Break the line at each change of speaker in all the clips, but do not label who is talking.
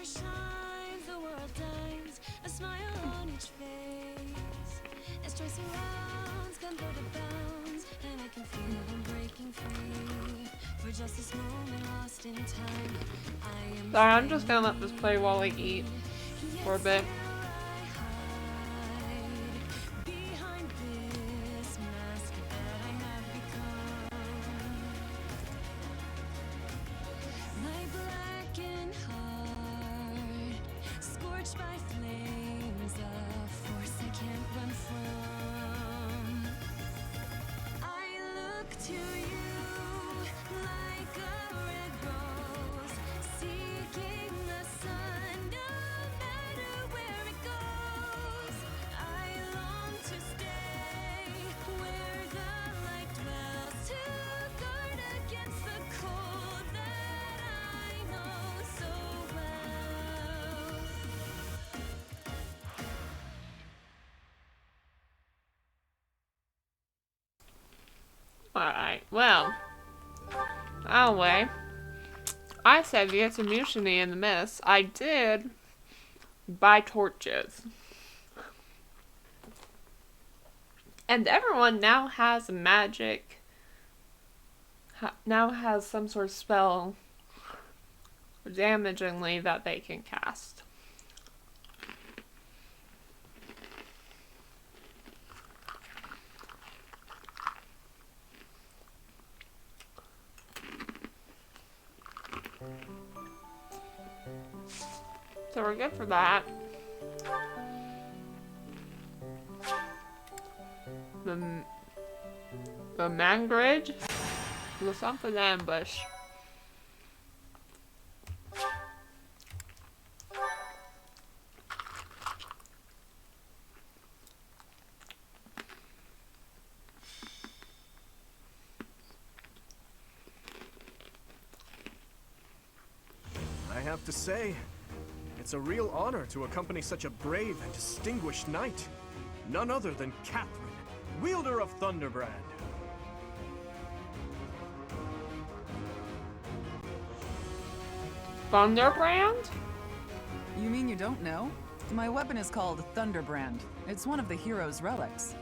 shines, the world dines, a smile on each face. As choice surrounds, come through the bounds, and I can feel them breaking free. For just this moment lost in time, I am.
Sorry, I'm just gonna let this play while we eat for a bit.
By flames, a force I can't run from. I look to you like a red rose, seeking the sun, no matter where it goes. I long to stay where the light dwells, to guard against the cold that I know so well.
Alright, well. Anyway, I said get some mutiny in the mist. I did buy torches. And everyone now has magic. Now has some sort of spell damagingly that they can cast. So we're good for that. The mangrage was something ambush.
I have to say, it's a real honor to accompany such a brave and distinguished knight. None other than Catherine, wielder of Thunderbrand.
Thunderbrand?
You mean you don't know? My weapon is called Thunderbrand. It's one of the hero's relics.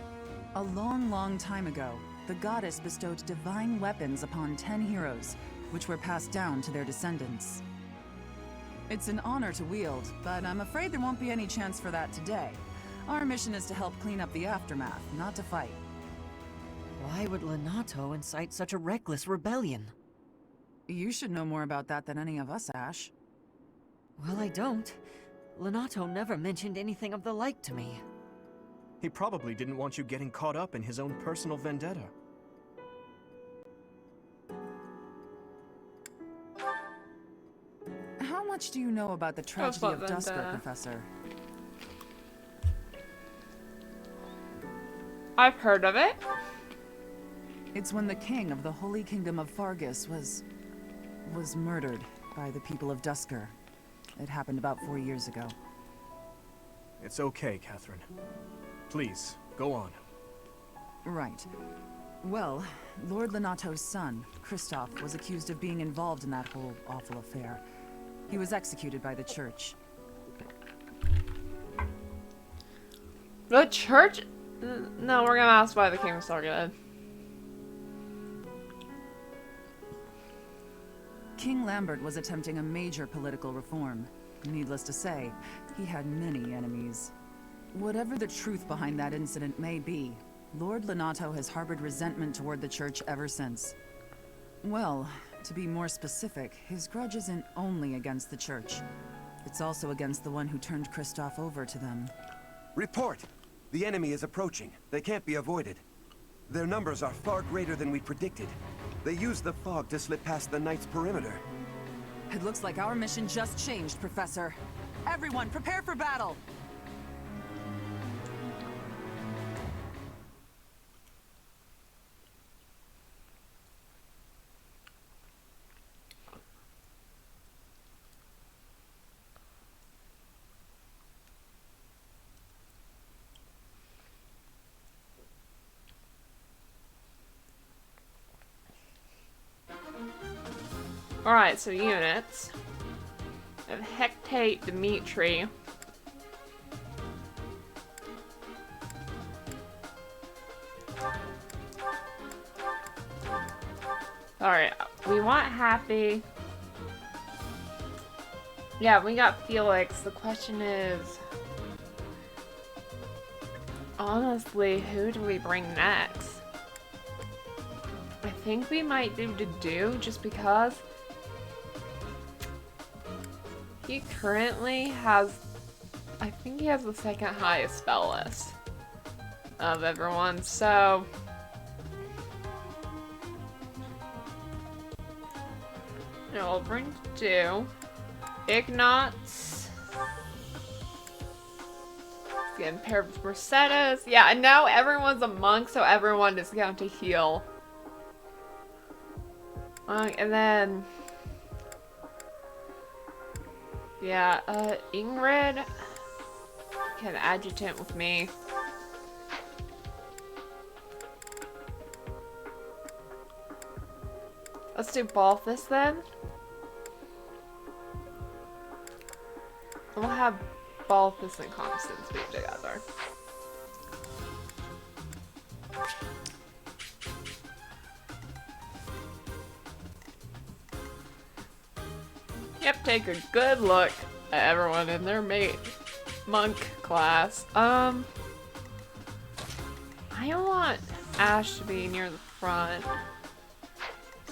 A long, long time ago, the goddess bestowed divine weapons upon 10 heroes, which were passed down to their descendants. It's an honor to wield, but I'm afraid there won't be any chance for that today. Our mission is to help clean up the aftermath, not to fight.
Why would Lenato incite such a reckless rebellion?
You should know more about that than any of us, Ash.
Well, I don't. Lenato never mentioned anything of the like to me.
He probably didn't want you getting caught up in his own personal vendetta.
How much do you know about the tragedy of Dusker, Professor?
I've heard of it.
It's when the king of the Holy Kingdom of Fargus was murdered by the people of Dusker. It happened about 4 years ago.
It's okay, Catherine. Please, go on.
Right. Well, Lord Lenato's son, Kristoff, was accused of being involved in that whole awful affair. He was executed by the church.
The church? No, we're gonna ask why the king was targeted.
King Lambert was attempting a major political reform. Needless to say, he had many enemies. Whatever the truth behind that incident may be, Lord Lenato has harbored resentment toward the church ever since. Well, to be more specific, his grudge isn't only against the church. It's also against the one who turned Kristoff over to them.
Report! The enemy is approaching. They can't be avoided. Their numbers are far greater than we predicted. They used the fog to slip past the Knight's perimeter.
It looks like our mission just changed, Professor. Everyone, prepare for battle!
Alright, so units. And Hectate Dimitri. Alright, we want Happy. Yeah, we got Felix. The question is... honestly, who do we bring next? I think we might do just because he currently has, I think he has the second highest spell list of everyone, so we'll bring two. Ignatz. Getting paired with Mercedes. Yeah, and now everyone's a monk, so everyone is going to heal. And then... yeah, Ingrid can adjutant with me. Let's do Balthus then. We'll have Balthus and Constance be together. Yep, take a good look at everyone in their monk class. I want Ash to be near the front.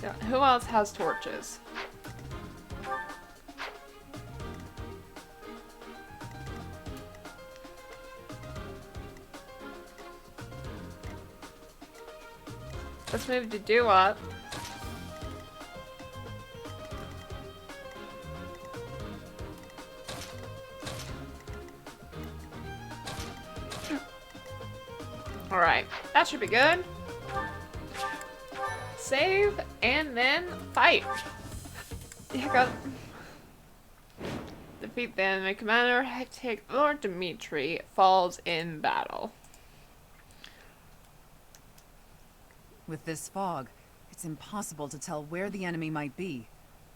So, who else has torches? Let's move to do up. Alright, that should be good. Save and then fight. Yeah, go. Defeat the enemy commander. Hectic Lord Dimitri falls in battle.
With this fog, it's impossible to tell where the enemy might be,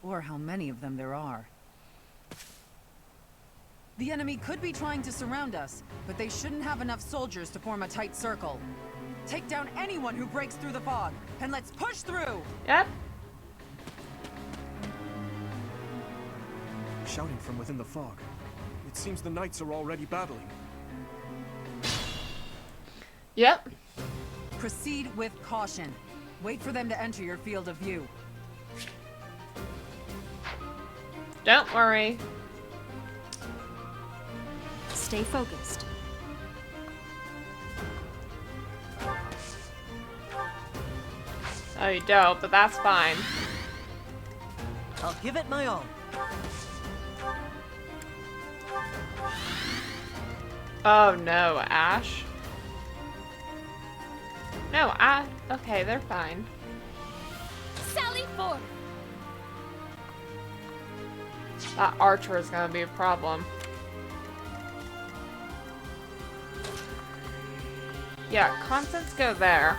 or how many of them there are. The enemy could be trying to surround us, but they shouldn't have enough soldiers to form a tight circle. Take down anyone who breaks through the fog, and let's push through!
Yep.
Shouting from within the fog. It seems the knights are already battling.
Yep.
Proceed with caution. Wait for them to enter your field of view.
Don't worry.
Stay focused.
Oh, you don't, but that's fine.
I'll give it my all.
Oh no, Ash. No, okay, they're fine.
Sally forth!
That archer is gonna be a problem. Yeah, Constance, go there.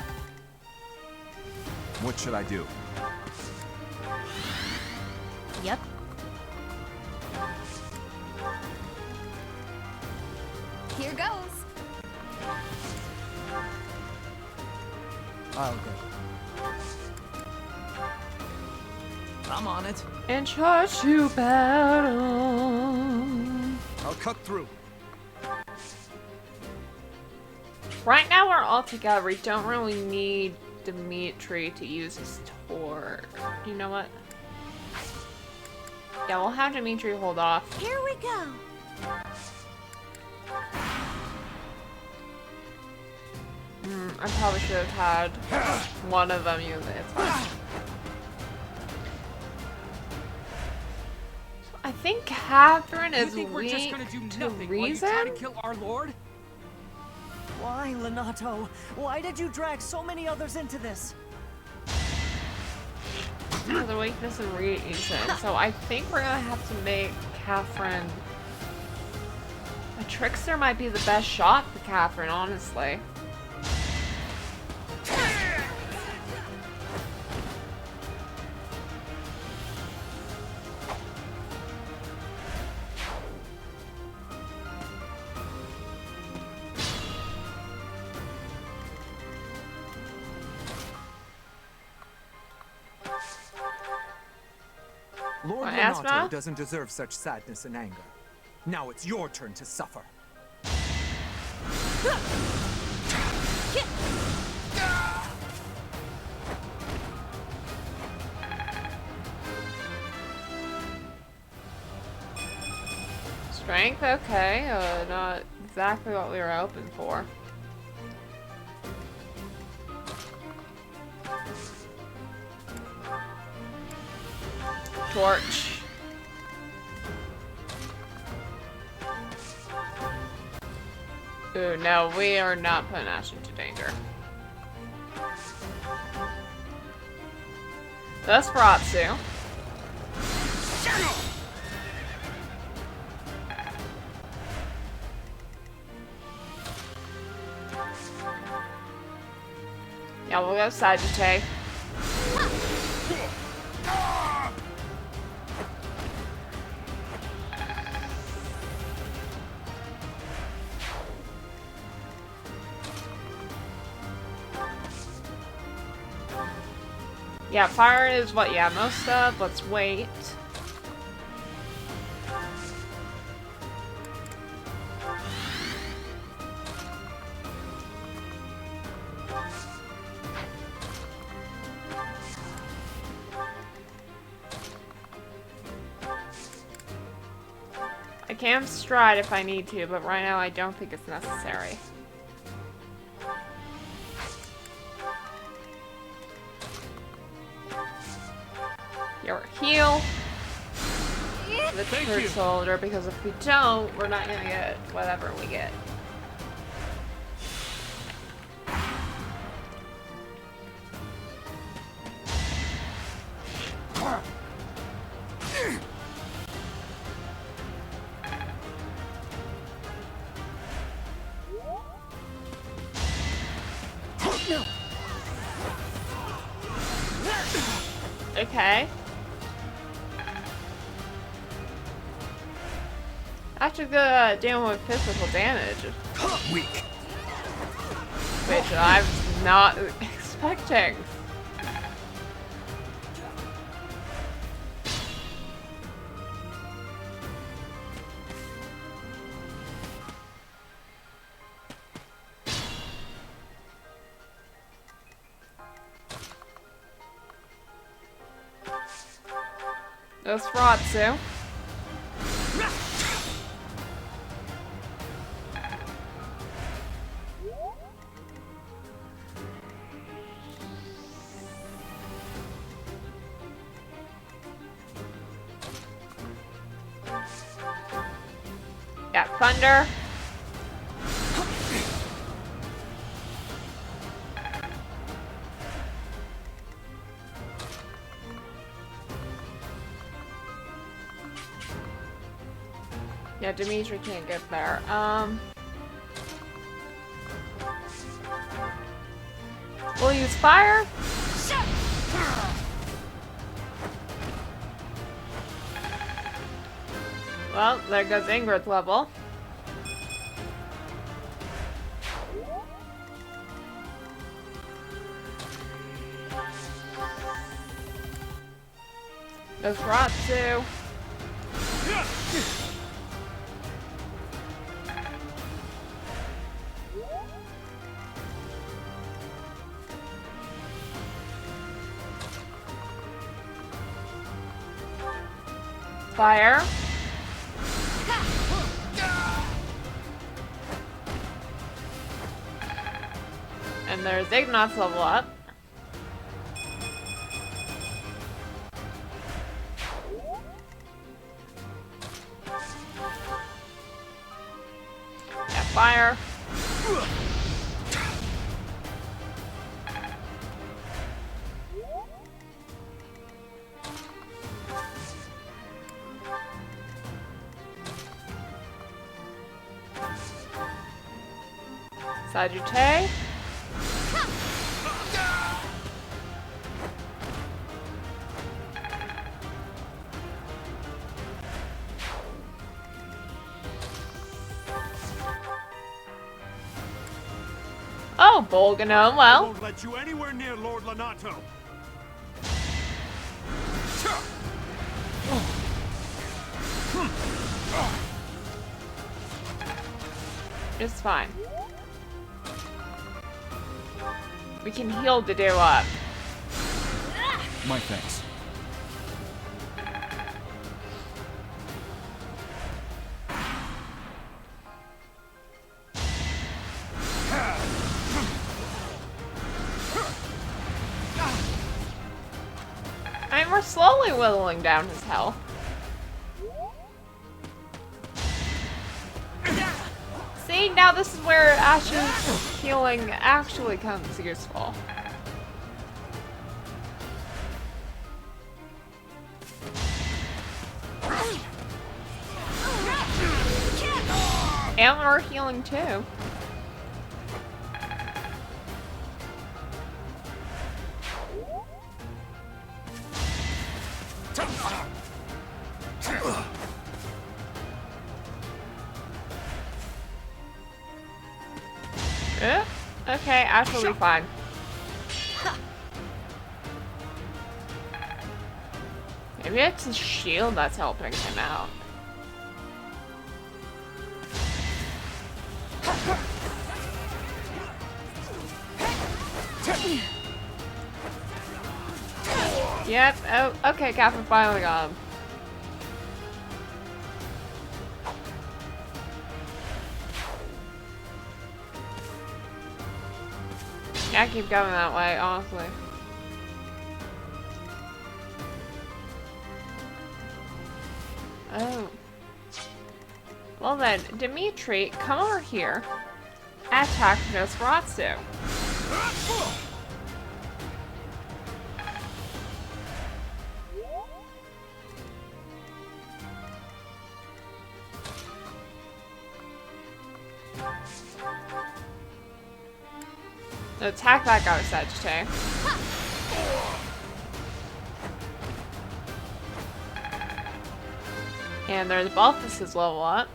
What should I do?
Yep.
Here goes.
I'll go. I'm on it.
And charge to battle.
I'll cut through.
Right now we're all together. We don't really need Dimitri to use his torch. You know what? Yeah, we'll have Dimitri hold off.
Here we go.
I probably should have had one of them use it. It's fine. I think Catherine is weak to reason.
Kill our lord?
Why, Lenato? Why did you drag so many others into this?
The weakness and reason. So I think we're gonna have to make Catherine. A trickster might be the best shot for Catherine, honestly.
Lord
Wanna ask now?
Renato doesn't deserve such sadness and anger. Now it's your turn to suffer.
Strength, okay. Not exactly what we were hoping for. Torch. Ooh, no, we are not putting Ash into danger. That's Ratsu. Yeah, we'll go Sagittarius. Yeah, fire is what, yeah, most of. Let's wait. I can stride if I need to, but right now I don't think it's necessary. Your heal. The true soldier, because if we don't, we're not gonna get whatever we get. Okay. Actually, good dealing with physical damage.
Weak.
Which I'm not expecting. That's Ratsu. Got Thunder. Yeah, Dimitri can't get there. We'll use fire. Well, there goes Ingrid's level. There's Ratsu. Fire. And there's Ignat's level up. Yeah, fire. Sagittarius. Oh, Bolgano,
I
well.
won't let you anywhere near Lord Lenato.
It's fine. We can heal to do up.
My thanks.
I mean, we're slowly whittling down his health. See, now this is where Ash's healing actually comes useful. And we're healing too. Okay, Ash will be fine. Maybe it's his shield that's helping him out. Yep, oh, okay, Catherine finally got him. Yeah, keep going that way, honestly. Oh. Well then, Dimitri, come over here. Attack Nosferatu. Attack that guy with Sagittarius. And there's Balthus's level up.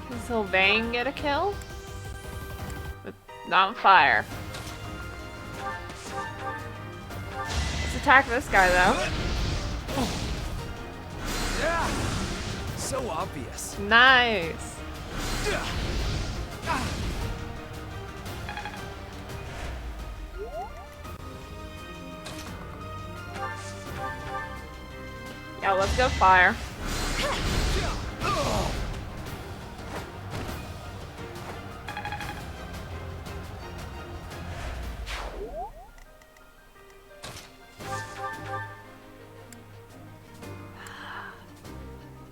Can Sylvain get a kill? But not fire. Let's attack this guy though.
So obvious.
Nice. Yeah, let's go fire.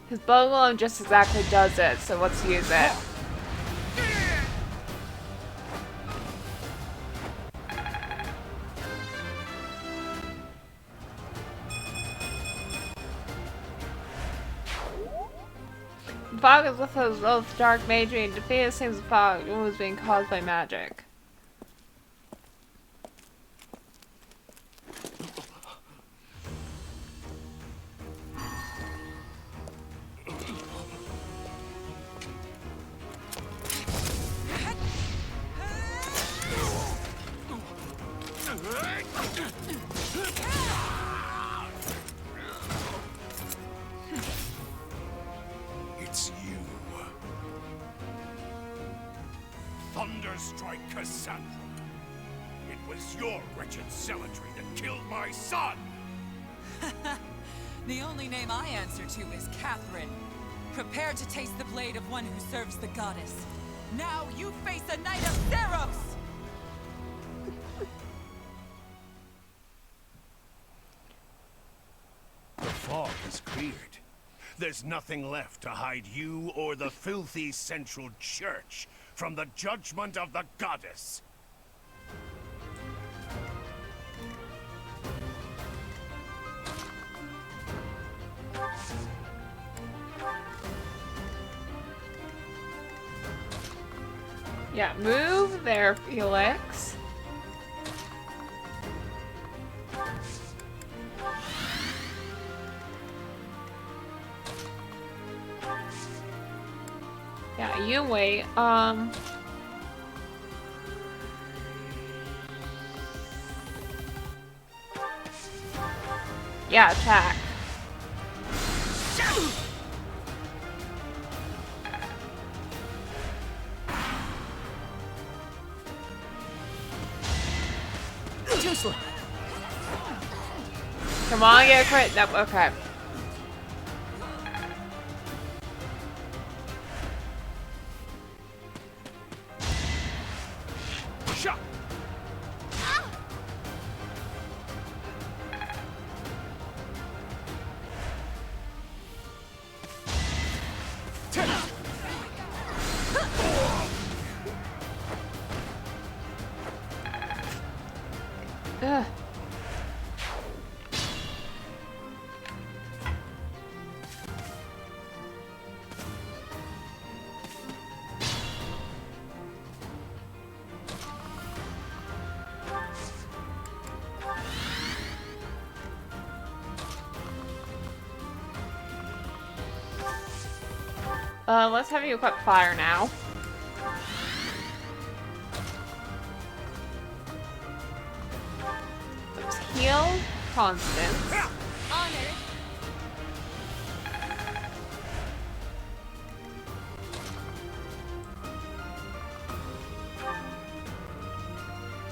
His Bogolum just exactly does it, so let's use it. The fog is with us both dark magery and defeat seems the fog was being caused by magic.
It's you. Thunderstrike Cassandra. It was your wretched zealotry that killed my son!
The only name I answer to is Catherine. Prepare to taste the blade of one who serves the goddess. Now you face a knight of Theros!
The fog is cleared. There's nothing left to hide you or the filthy Central Church from the judgment of the goddess.
Yeah, move there, Felix. Yeah, you wait. Yeah, attack.
Too slow.
Come on, get a crit. Nope, okay.
Shot.
Ugh. Let's have you equip fire now. Let's heal Constance.
Honored.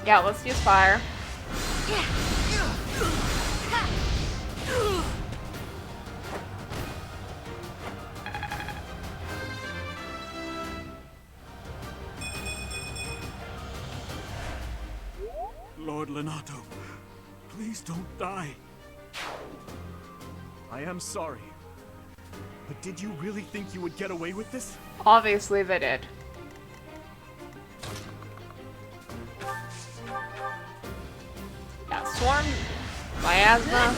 Yeah, let's use fire.
Lord Lenato, please don't die. I am sorry. But did you really think you would get away with this?
Obviously they did. Yeah, Swarm, Miasma.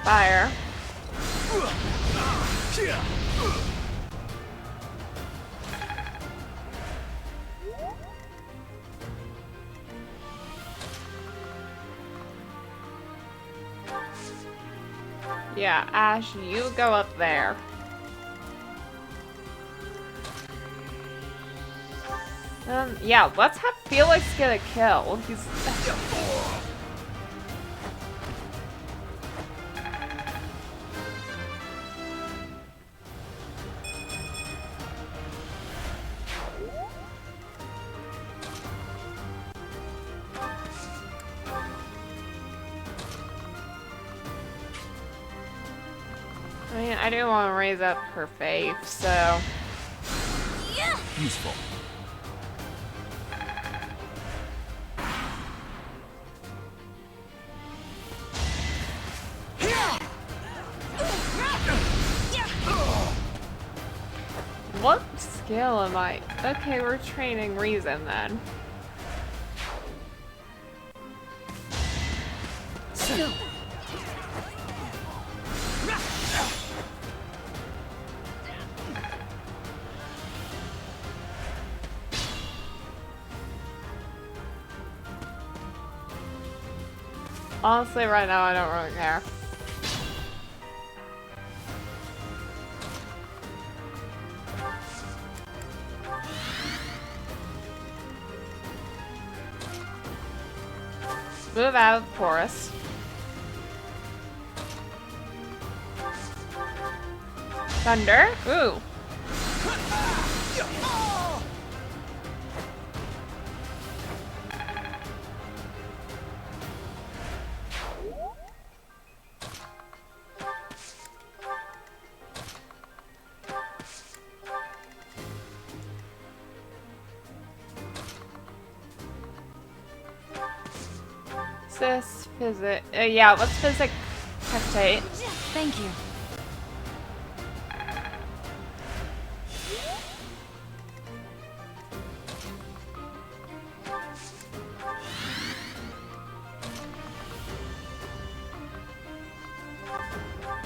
Fire. Yeah, Ash, you go up there. Yeah, let's have Felix get a kill. He's... I mean, I do want to raise up her faith, so...
Useful.
What skill am I? Okay, we're training Reason then. Honestly, right now, I don't really care. Move out of the forest. Thunder? Ooh. Sis, physic. Yeah, let's physic hectate.
Thank you.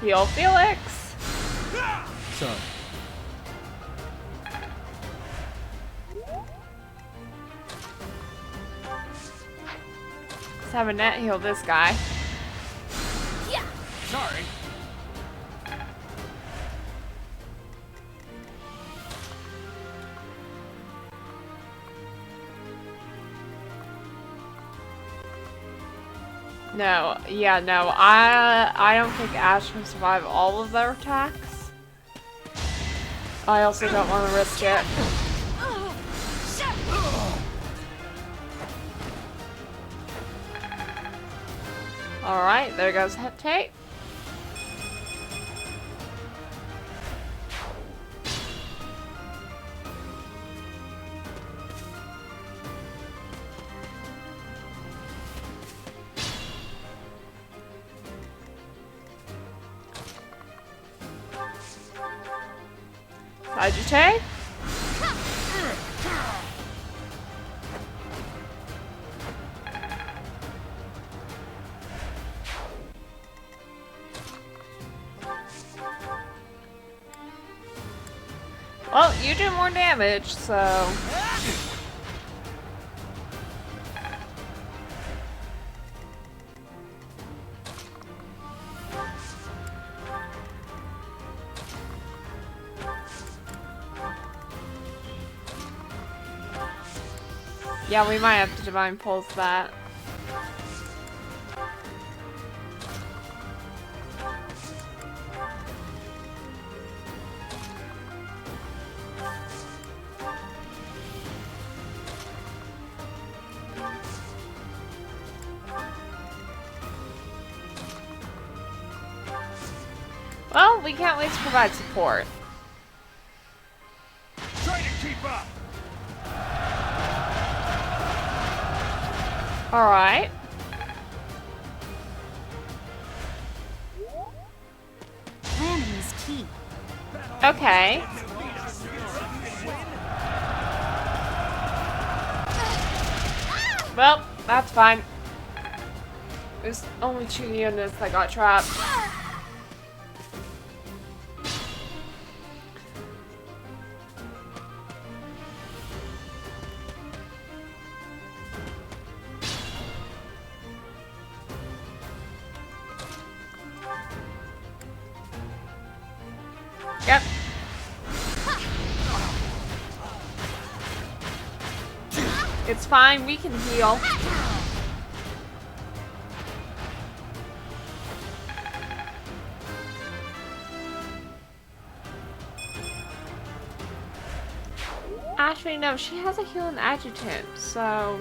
Heal Felix.
Sorry.
Let's have a net heal this guy.
Sorry.
No, yeah, no. I don't think Ash can survive all of their attacks. I also don't want to risk it. Alright, there goes Heptate. Sagittae? Well, you do more damage, so... Yeah, we might have to Divine Pulse that. Well, we can't wait to provide support.
Try to keep up.
Alright.
Planning is key.
Okay. Well, that's fine. There's only 2 units that got trapped. Yep. It's fine, we can heal. Actually, no, she has a heal and adjutant, so...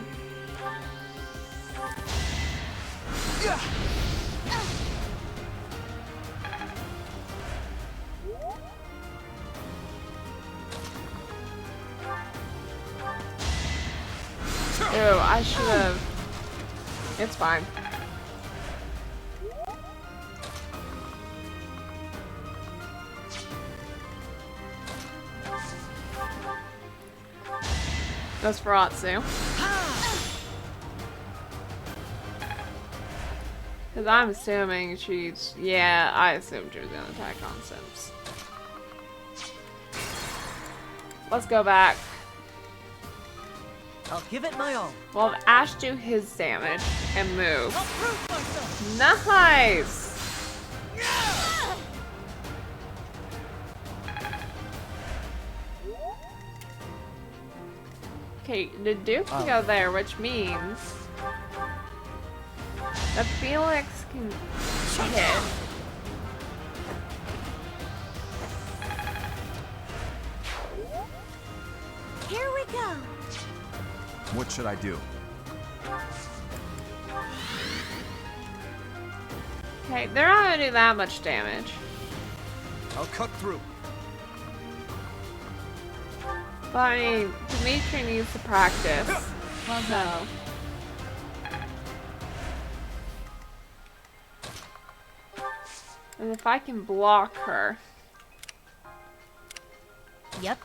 Ew, I should have... It's fine. That's for Atsu. Because I'm assuming she's... Yeah, I assumed she was going to attack on Sims. Let's go back.
I'll give it my all.
We'll have Ash do his damage and move. Nice! Okay, the Duke can go there, which means that Felix can hit.
Here we go.
What should I do?
Okay, they're not gonna do that much damage.
I'll cut through.
But I mean, Dimitri needs to practice.
Well done.
And if I can block her.
Yep.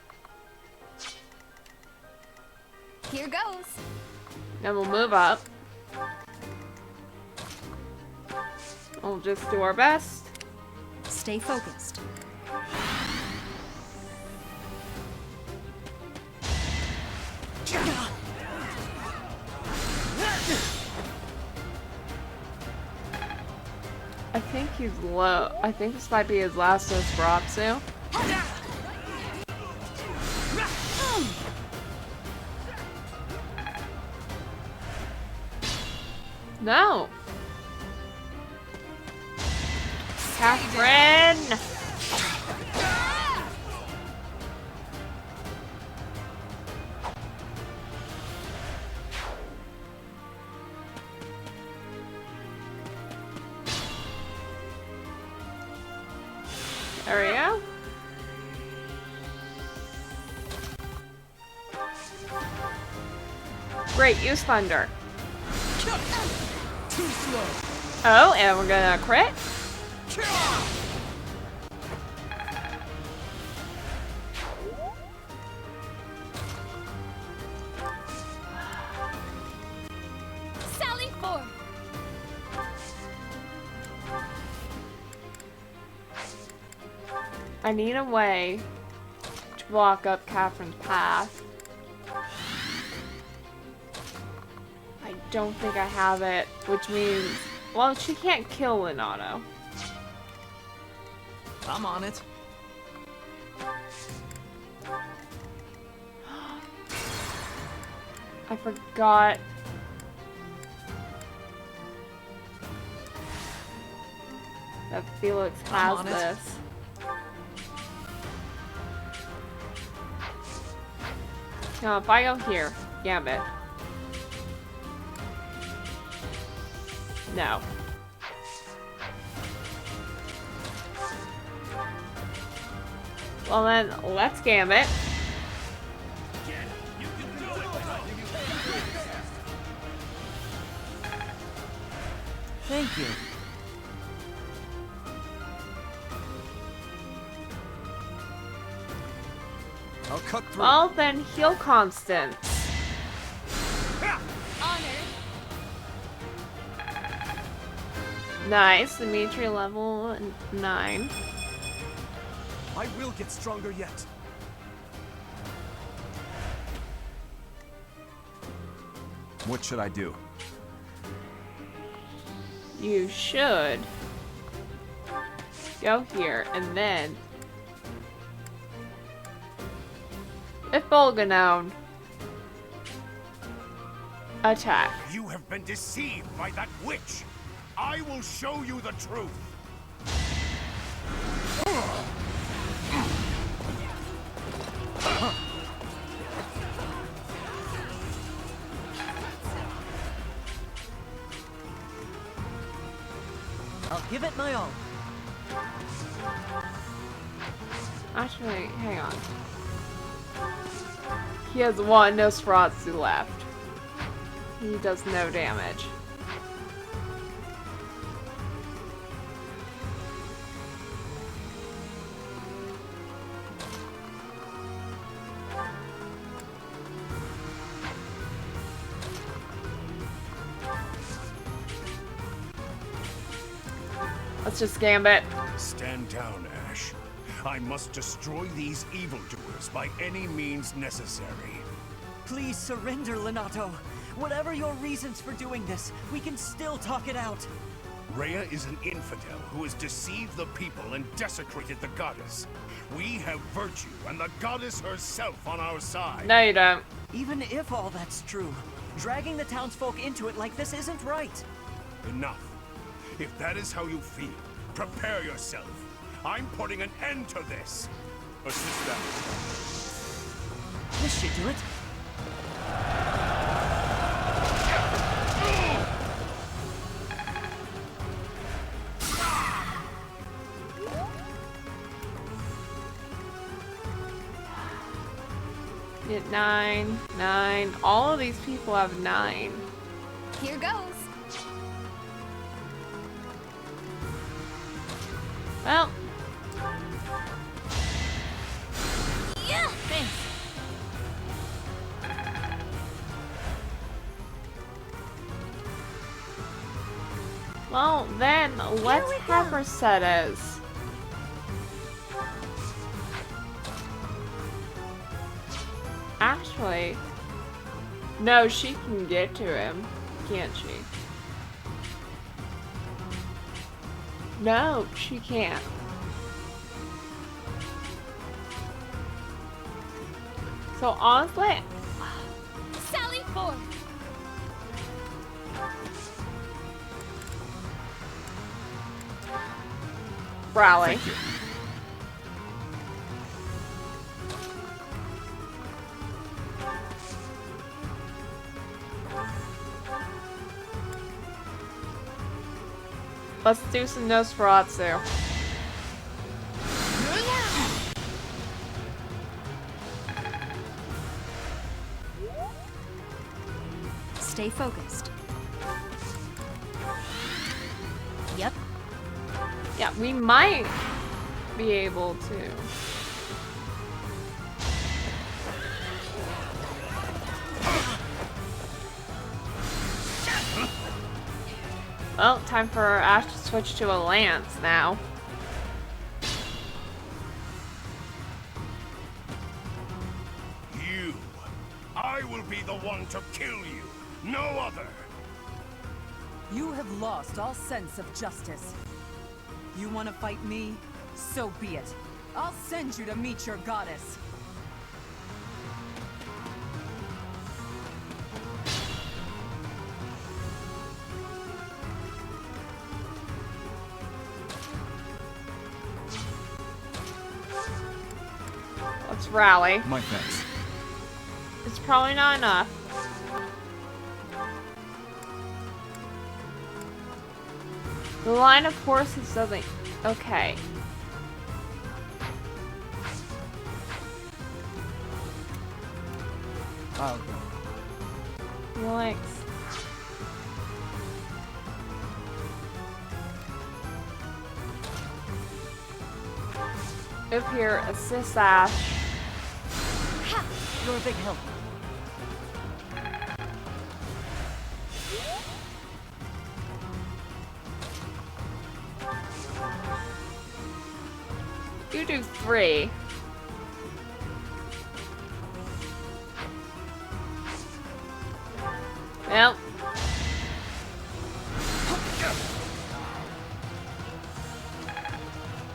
Here goes.
Then we'll move up. We'll just do our best.
Stay focused.
I think he's low. I think this might be his last dose for Atsu. No. Catherine! There we go. Great, use thunder.
Too slow.
Oh, and we're gonna crit.
Sally forth.
I need a way to block up Catherine's path. I don't think I have it, which means, well, she can't kill Lenato.
I'm on it.
I forgot. That Felix has
on it.
this. Now, if I go here, Gambit. No. Well then, let's Gambit.
Thank you.
I'll cut through.
Well then, heal Constance.
Honored.
Nice, Dimitri level 9.
I will get stronger yet.
What should I do?
You should go here and then if Bolganown attack.
You have been deceived by that witch. I will show you the truth.
I'll give it my all.
Actually, hang on. He has one Nosferatu left. He does no damage. Let's just Gambit.
Stand down, Ash. I must destroy these evildoers by any means necessary.
Please surrender, Lenato. Whatever your reasons for doing this, we can still talk it out.
Rhea is an infidel who has deceived the people and desecrated the goddess. We have virtue and the goddess herself on our side.
No, you don't.
Even if all that's true, dragging the townsfolk into it like this isn't right.
Enough. If that is how you feel, prepare yourself. I'm putting an end to this. Assist them.
This should do it.
Get 9, 9. All of these people have 9.
Here goes.
Well,
Yeah. Thanks.
well then, let's
we
have
go.
Mercedes. Actually, no, she can get to him, can't she? No, she can't. So honestly,
Sally forth.
Rally.
Thank you.
Let's do some Nosferatu.
Stay focused. Yep.
Yeah, we might be able to. Well, time for Ash to switch to a lance now.
You. I will be the one to kill you. No other.
You have lost all sense of justice. You want to fight me? So be it. I'll send you to meet your goddess.
Let's rally.
My thanks.
It's probably not enough. The line of horses doesn't... Okay.
I'll go.
Yikes. Up here, assist Ash.
You're a big help.
You do 3. Well.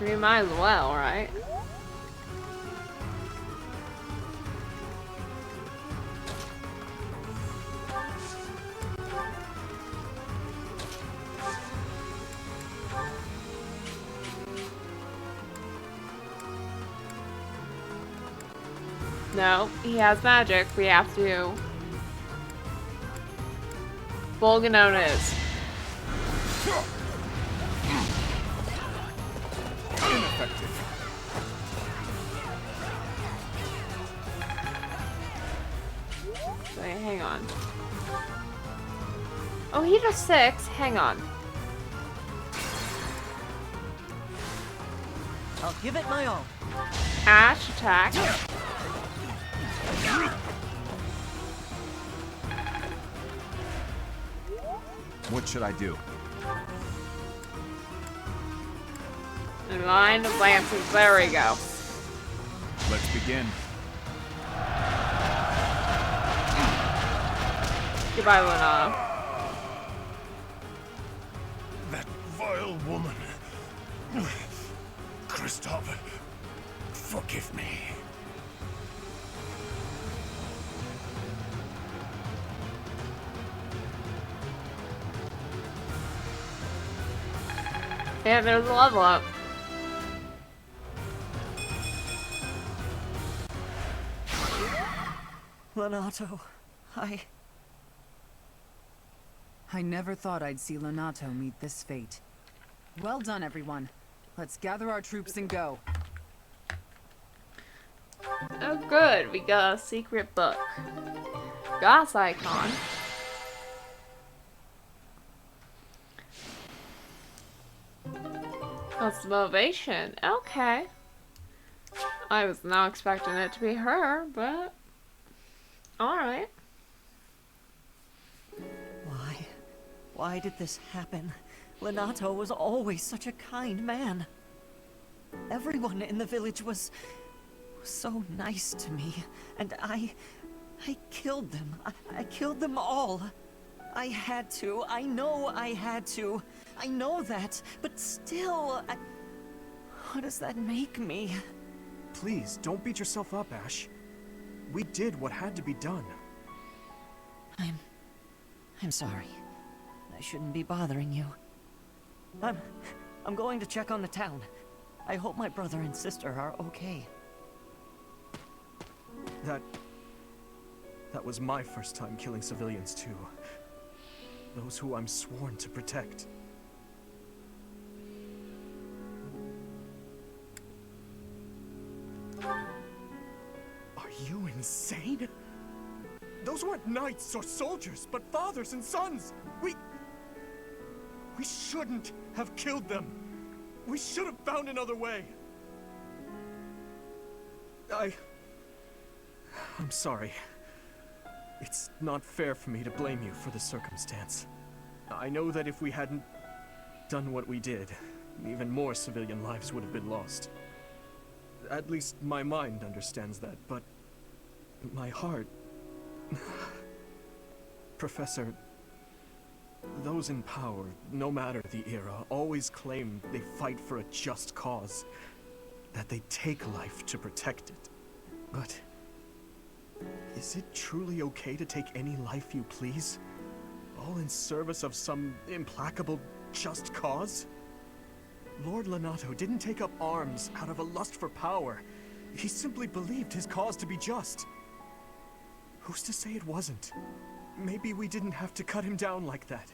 We might as well, right? No, he has magic. We have to. Bolganonas.
Ineffective.
Wait, hang on. Oh, he does 6. Hang on.
I'll give it my all.
Ash attack.
What should I do?
Line of lances. There we go.
Let's begin.
Goodbye, Luna.
That vile woman. Kristoff, forgive me.
Yeah, there's a level up.
Lenato,
I never thought I'd see Lonato meet this fate. Well done, everyone. Let's gather our troops and go.
Oh, good. We got a secret book. Goss icon. That's the motivation. Okay. I was not expecting it to be her, but... Alright.
Why did this happen? Lenato was always such a kind man. Everyone in the village was so nice to me, and I killed them. I killed them all. I had to. I know I had to. I know that, but still, what does that make me?
Please, don't beat yourself up, Ash. We did what had to be done.
I'm sorry. I shouldn't be bothering you. I'm going to check on the town. I hope my brother and sister are okay.
That was my first time killing civilians too. Those who I'm sworn to protect. Are you insane? Those weren't knights or soldiers, but fathers and sons! We shouldn't have killed them! We should have found another way! I'm sorry. It's not fair for me to blame you for the circumstance. I know that if we hadn't done what we did, even more civilian lives would have been lost. At least my mind understands that, but my heart... Professor, those in power, no matter the era, always claim they fight for a just cause, that they take life to protect it. But is it truly okay to take any life you please? All in service of some implacable, just cause? Lord Lonato didn't take up arms out of a lust for power. He simply believed his cause to be just. Who's to say it wasn't? Maybe we didn't have to cut him down like that.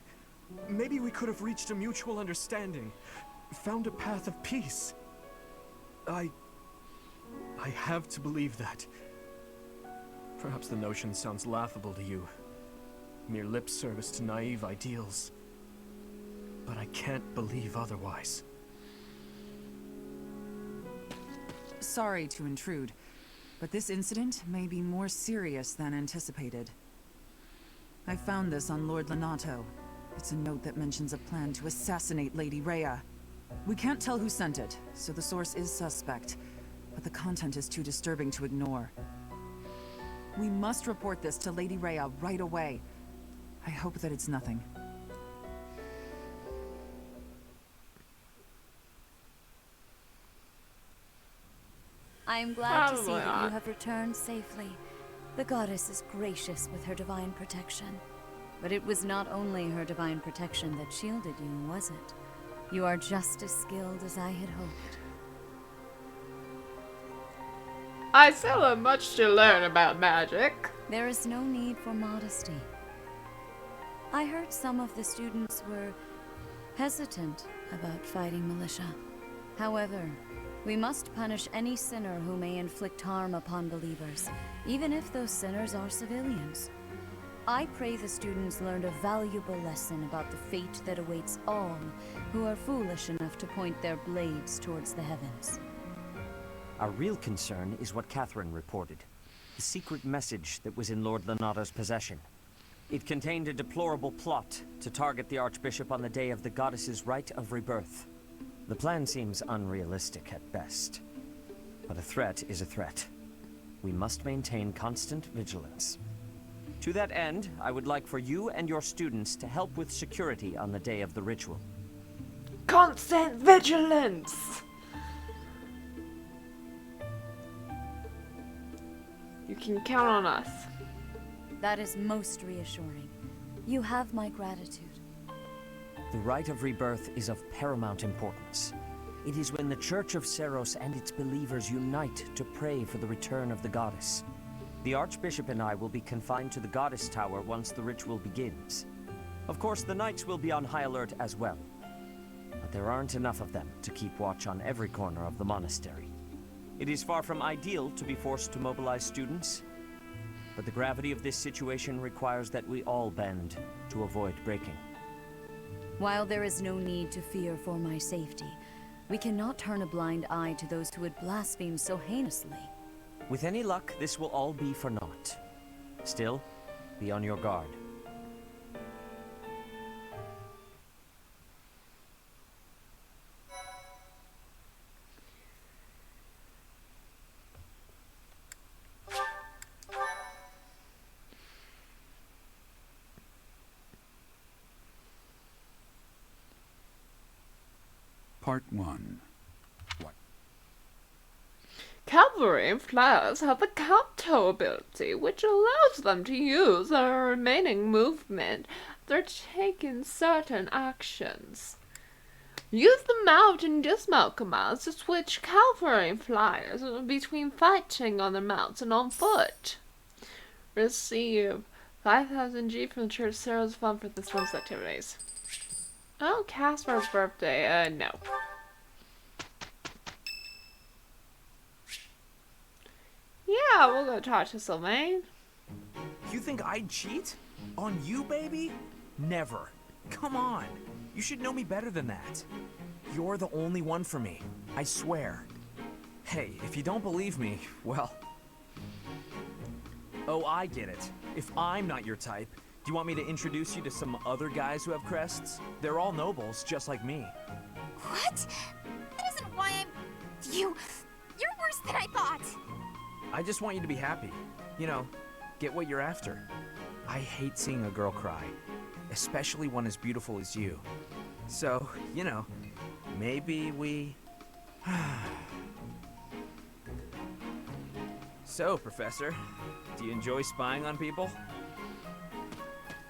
Maybe we could have reached a mutual understanding, found a path of peace. I have to believe that. Perhaps the notion sounds laughable to you. Mere lip service to naive ideals. But I can't believe otherwise.
Sorry to intrude, but this incident may be more serious than anticipated. I found this on Lord Lonato. It's a note that mentions a plan to assassinate Lady Rhea. We can't tell who sent it, so the source is suspect, but the content is too disturbing to ignore. We must report this to Lady Rhea right away. I hope that it's nothing.
I am glad to see
Probably
that
not.
you have returned safely. The goddess is gracious with her divine protection. But it was not only her divine protection that shielded you, was it? You are just as skilled as I had hoped.
I still have much to learn about magic.
There is no need for modesty. I heard some of the students were hesitant about fighting militia. However, we must punish any sinner who may inflict harm upon believers, even if those sinners are civilians. I pray the students learned a valuable lesson about the fate that awaits all who are foolish enough to point their blades towards the heavens.
Our real concern is what Catherine reported. The secret message that was in Lord Lonato's possession. It contained a deplorable plot to target the Archbishop on the day of the goddess's rite of rebirth. The plan seems unrealistic at best. But a threat is a threat. We must maintain constant vigilance. To that end, I would like for you and your students to help with security on the day of the ritual.
Constant vigilance! You can count on us.
That is most reassuring. You have my gratitude.
The rite of rebirth is of paramount importance. It is when the Church of Seros and its believers unite to pray for the return of the goddess. The Archbishop and I will be confined to the Goddess Tower once the ritual begins. Of course, the knights will be on high alert as well. But there aren't enough of them to keep watch on every corner of the monastery. It is far from ideal to be forced to mobilize students, but the gravity of this situation requires that we all bend to avoid breaking.
While there is no need to fear for my safety, we cannot turn a blind eye to those who would blaspheme so heinously.
With any luck, this will all be for naught. Still, be on your guard.
Part 1. What?
Cavalry and flyers have the Canto ability, which allows them to use their remaining movement after taking certain actions. Use the mount and dismount commands to switch cavalry flyers between fighting on their mounts and on foot. Receive 5,000 G from the Church Sarah's Fund for this month's activities. Oh, Casper's birthday. No. Yeah, we'll go talk to Sylvain.
You think I'd cheat? On you, baby? Never. Come on. You should know me better than that. You're the only one for me. I swear. Hey, if you don't believe me, well... Oh, I get it. If I'm not your type, do you want me to introduce you to some other guys who have crests? They're all nobles, just like me.
What? That isn't why I'm... You're worse than I thought.
I just want you to be happy. You know, get what you're after. I hate seeing a girl cry, especially one as beautiful as you. So, you know, maybe we... So, Professor, do you enjoy spying on people?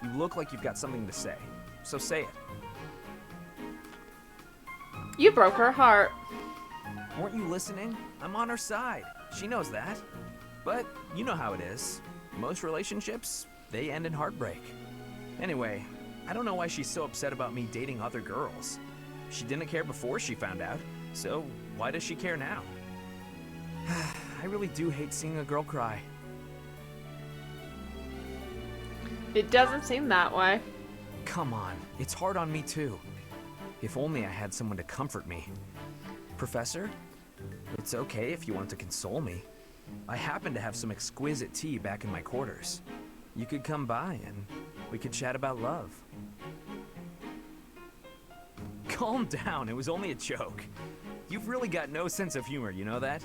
You look like you've got something to say, so say it.
You broke her heart.
Weren't you listening? I'm on her side. She knows that. But you know how it is. Most relationships, they end in heartbreak. Anyway, I don't know why she's so upset about me dating other girls. She didn't care before she found out, so why does she care now? I really do hate seeing a girl cry.
It doesn't seem that way.
Come on, it's hard on me too. If only I had someone to comfort me. Professor, it's okay if you want to console me. I happen to have some exquisite tea back in my quarters. You could come by and we could chat about love. Calm down, it was only a joke. You've really got no sense of humor, you know that?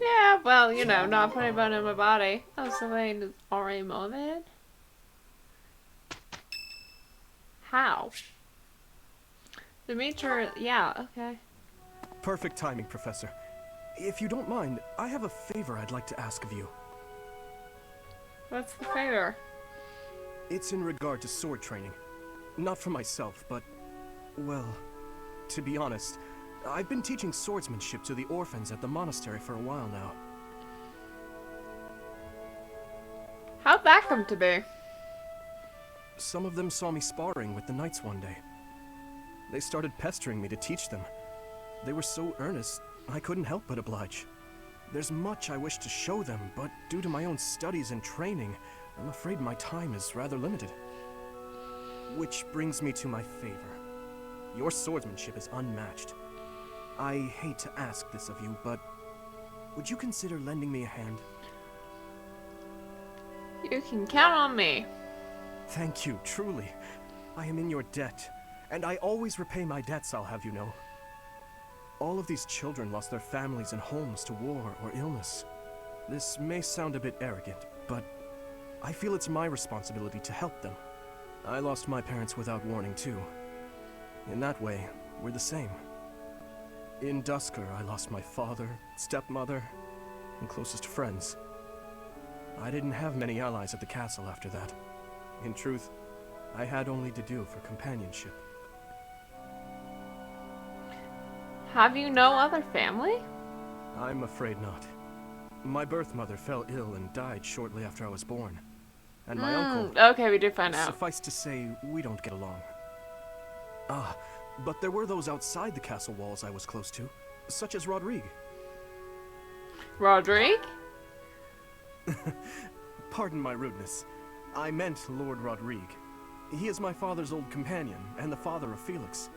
Yeah, well, you know, not putting bone in my body. Oh, Sylvain is already motivated? How? Dimitri, yeah, okay.
Perfect timing, Professor. If you don't mind, I have a favor I'd like to ask of you.
What's the favor?
It's in regard to sword training. Not for myself, but... well... to be honest, I've been teaching swordsmanship to the orphans at the monastery for a while now.
How'd that come to be?
Some of them saw me sparring with the knights one day. They started pestering me to teach them. They were so earnest, I couldn't help but oblige. There's much I wish to show them, but due to my own studies and training, I'm afraid my time is rather limited. Which brings me to my favor. Your swordsmanship is unmatched. I hate to ask this of you, but would you consider lending me a hand?
You can count on me.
Thank you, truly. I am in your debt, and I always repay my debts, I'll have you know. All of these children lost their families and homes to war or illness. This may sound a bit arrogant, but I feel it's my responsibility to help them. I lost my parents without warning, too. In that way, we're the same. In Dusker, I lost my father, stepmother, and closest friends. I didn't have many allies at the castle after that. In truth, I had only to do for companionship.
Have you no other family?
I'm afraid not. My birth mother fell ill and died shortly after I was born. And my uncle...
Okay, we do find out.
Suffice to say, we don't get along. Ah, but there were those outside the castle walls I was close to, such as Rodrigue.
Rodrigue?
Pardon my rudeness. I meant Lord Rodrigue. He is my father's old companion, and the father of Felix.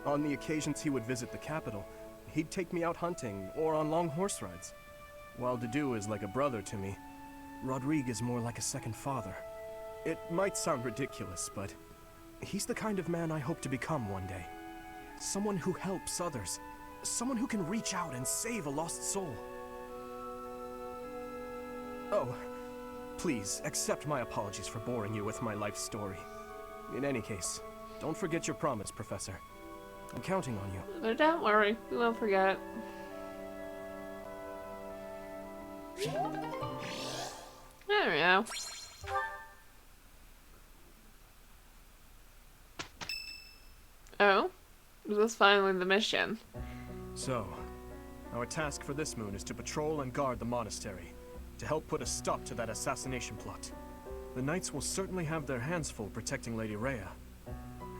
On the occasions he would visit the capital, he'd take me out hunting or on long horse rides. While Dedu is like a brother to me, Rodrigue is more like a second father. It might sound ridiculous, but he's the kind of man I hope to become one day. Someone who helps others. Someone who can reach out and save a lost soul. Oh, please, accept my apologies for boring you with my life story. In any case, don't forget your promise, Professor. I'm counting on you.
But don't worry, we won't forget. There we go. This is finally the mission.
So, our task for this moon is to patrol and guard the monastery, to help put a stop to that assassination plot. The knights will certainly have their hands full protecting Lady Rhea,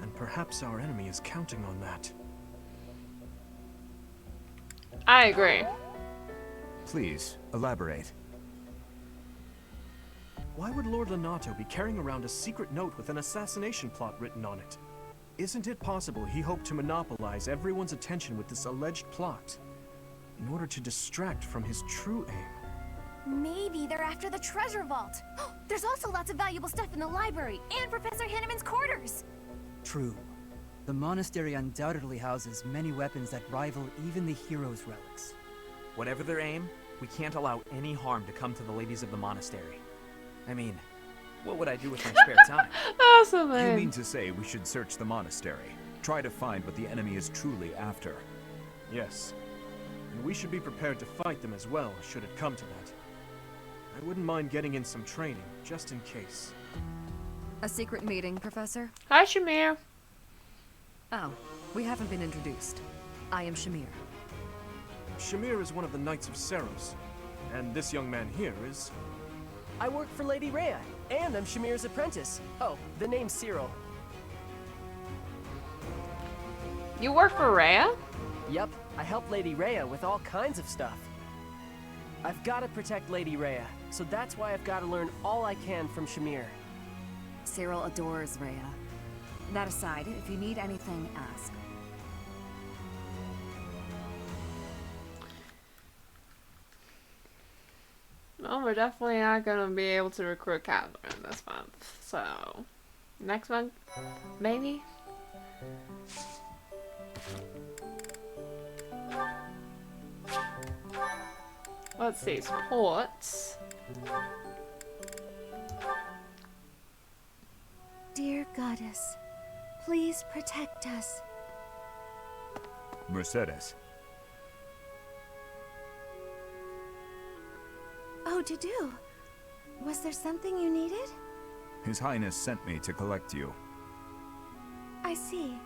and perhaps our enemy is counting on that.
I agree.
Please, elaborate.
Why would Lord Lenato be carrying around a secret note with an assassination plot written on it? Isn't it possible he hoped to monopolize everyone's attention with this alleged plot, in order to distract from his true aim?
Maybe they're after the treasure vault. There's also lots of valuable stuff in the library and Professor Hanneman's quarters.
True. The monastery undoubtedly houses many weapons that rival even the hero's relics.
Whatever their aim, we can't allow any harm to come to the ladies of the monastery. I mean, what would I do with my spare time?
Awesome,
You
man.
mean to say we should search the monastery, try to find what the enemy is truly after?
Yes. And we should be prepared to fight them as well, should it come to that. I wouldn't mind getting in some training, just in case.
A secret meeting, Professor?
Hi, Shamir.
Oh, we haven't been introduced. I am Shamir.
Shamir is one of the Knights of Seros, and this young man here is...
I work for Lady Rhea, and I'm Shamir's apprentice. Oh, the name's Cyril.
You work for Rhea?
Yep, I help Lady Rhea with all kinds of stuff. I've got to protect Lady Rhea, so that's why I've got to learn all I can from Shamir.
Cyril adores Rhea. That aside, if you need anything, ask.
Well, we're definitely not gonna be able to recruit Catherine this month. So, next month, maybe? Let's see, sports.
Dear goddess, please protect us.
Mercedes.
Oh, Dudu. Was there something you needed?
His Highness sent me to collect you.
I see.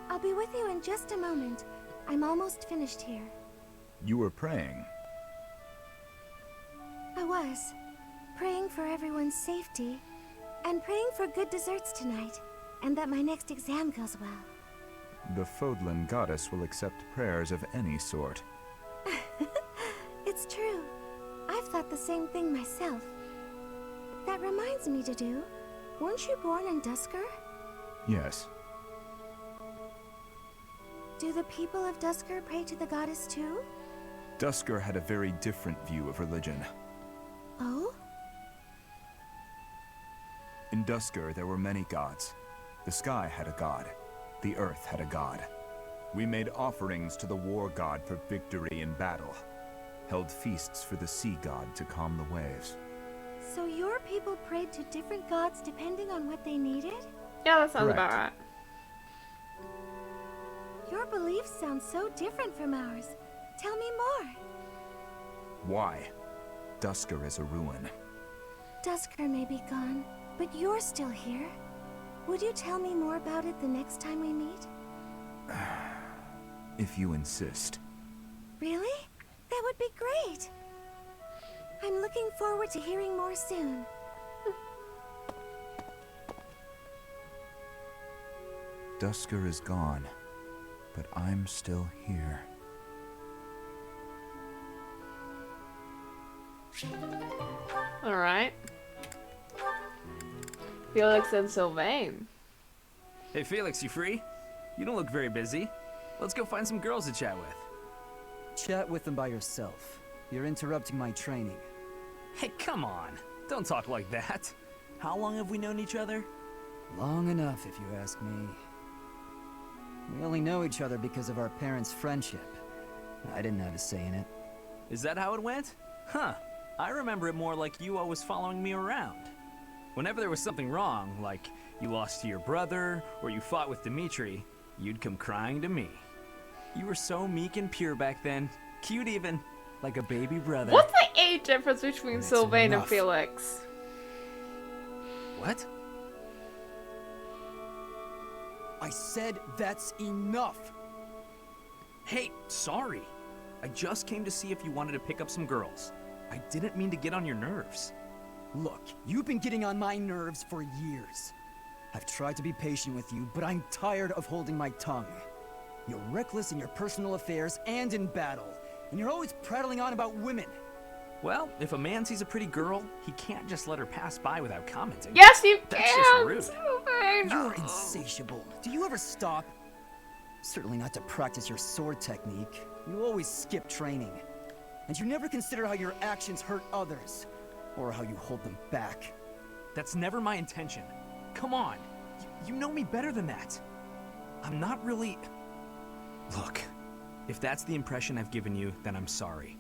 I'll be with you in just a moment. I'm almost finished here.
You were praying.
I was. Praying for everyone's safety. And praying for good desserts tonight. And that my next exam goes well.
The Fodlan goddess will accept prayers of any sort.
It's true. I've thought the same thing myself. That reminds me, Dudu. Weren't you born in Dusker?
Yes.
Do the people of Dusker pray to the goddess too?
Dusker had a very different view of religion.
Oh?
In Dusker, there were many gods. The sky had a god. The earth had a god. We made offerings to the war god for victory in battle. Held feasts for the sea god to calm the waves.
So your people prayed to different gods depending on what they needed?
Yeah, that sounds
Correct.
about right.
Your beliefs sound so different from ours. Tell me more.
Why? Dusker is a ruin.
Dusker may be gone, but you're still here. Would you tell me more about it the next time we meet?
If you insist.
Really? That would be great. I'm looking forward to hearing more soon.
Dusker is gone, but I'm still here.
Alright. Felix and Sylvain.
Hey Felix, you free? You don't look very busy. Let's go find some girls to chat with.
Chat with them by yourself. You're interrupting my training.
Hey, come on. Don't talk like that. How long have we known each other?
Long enough, if you ask me. We only know each other because of our parents' friendship. I didn't have a say in it.
Is that how it went? Huh. I remember it more like you always following me around. Whenever there was something wrong, like you lost to your brother, or you fought with Dimitri, you'd come crying to me. You were so meek and pure back then. Cute even. Like a baby brother.
What's the age difference between
That's
Sylvain and
enough.
Felix?
What?
I said that's enough!
Hey, sorry. I just came to see if you wanted to pick up some girls. I didn't mean to get on your nerves.
Look, you've been getting on my nerves for years. I've tried to be patient with you, but I'm tired of holding my tongue. You're reckless in your personal affairs and in battle, and you're always prattling on about women.
Well, if a man sees a pretty girl, he can't just let her pass by without commenting.
Yes, you
That's
can.
just rude.
You're insatiable. Do you ever stop? Certainly not to practice your sword technique. You always skip training. And you never consider how your actions hurt others, or how you hold them back.
That's never my intention. Come on. You know me better than that. I'm not really... Look, if that's the impression I've given you, then I'm sorry.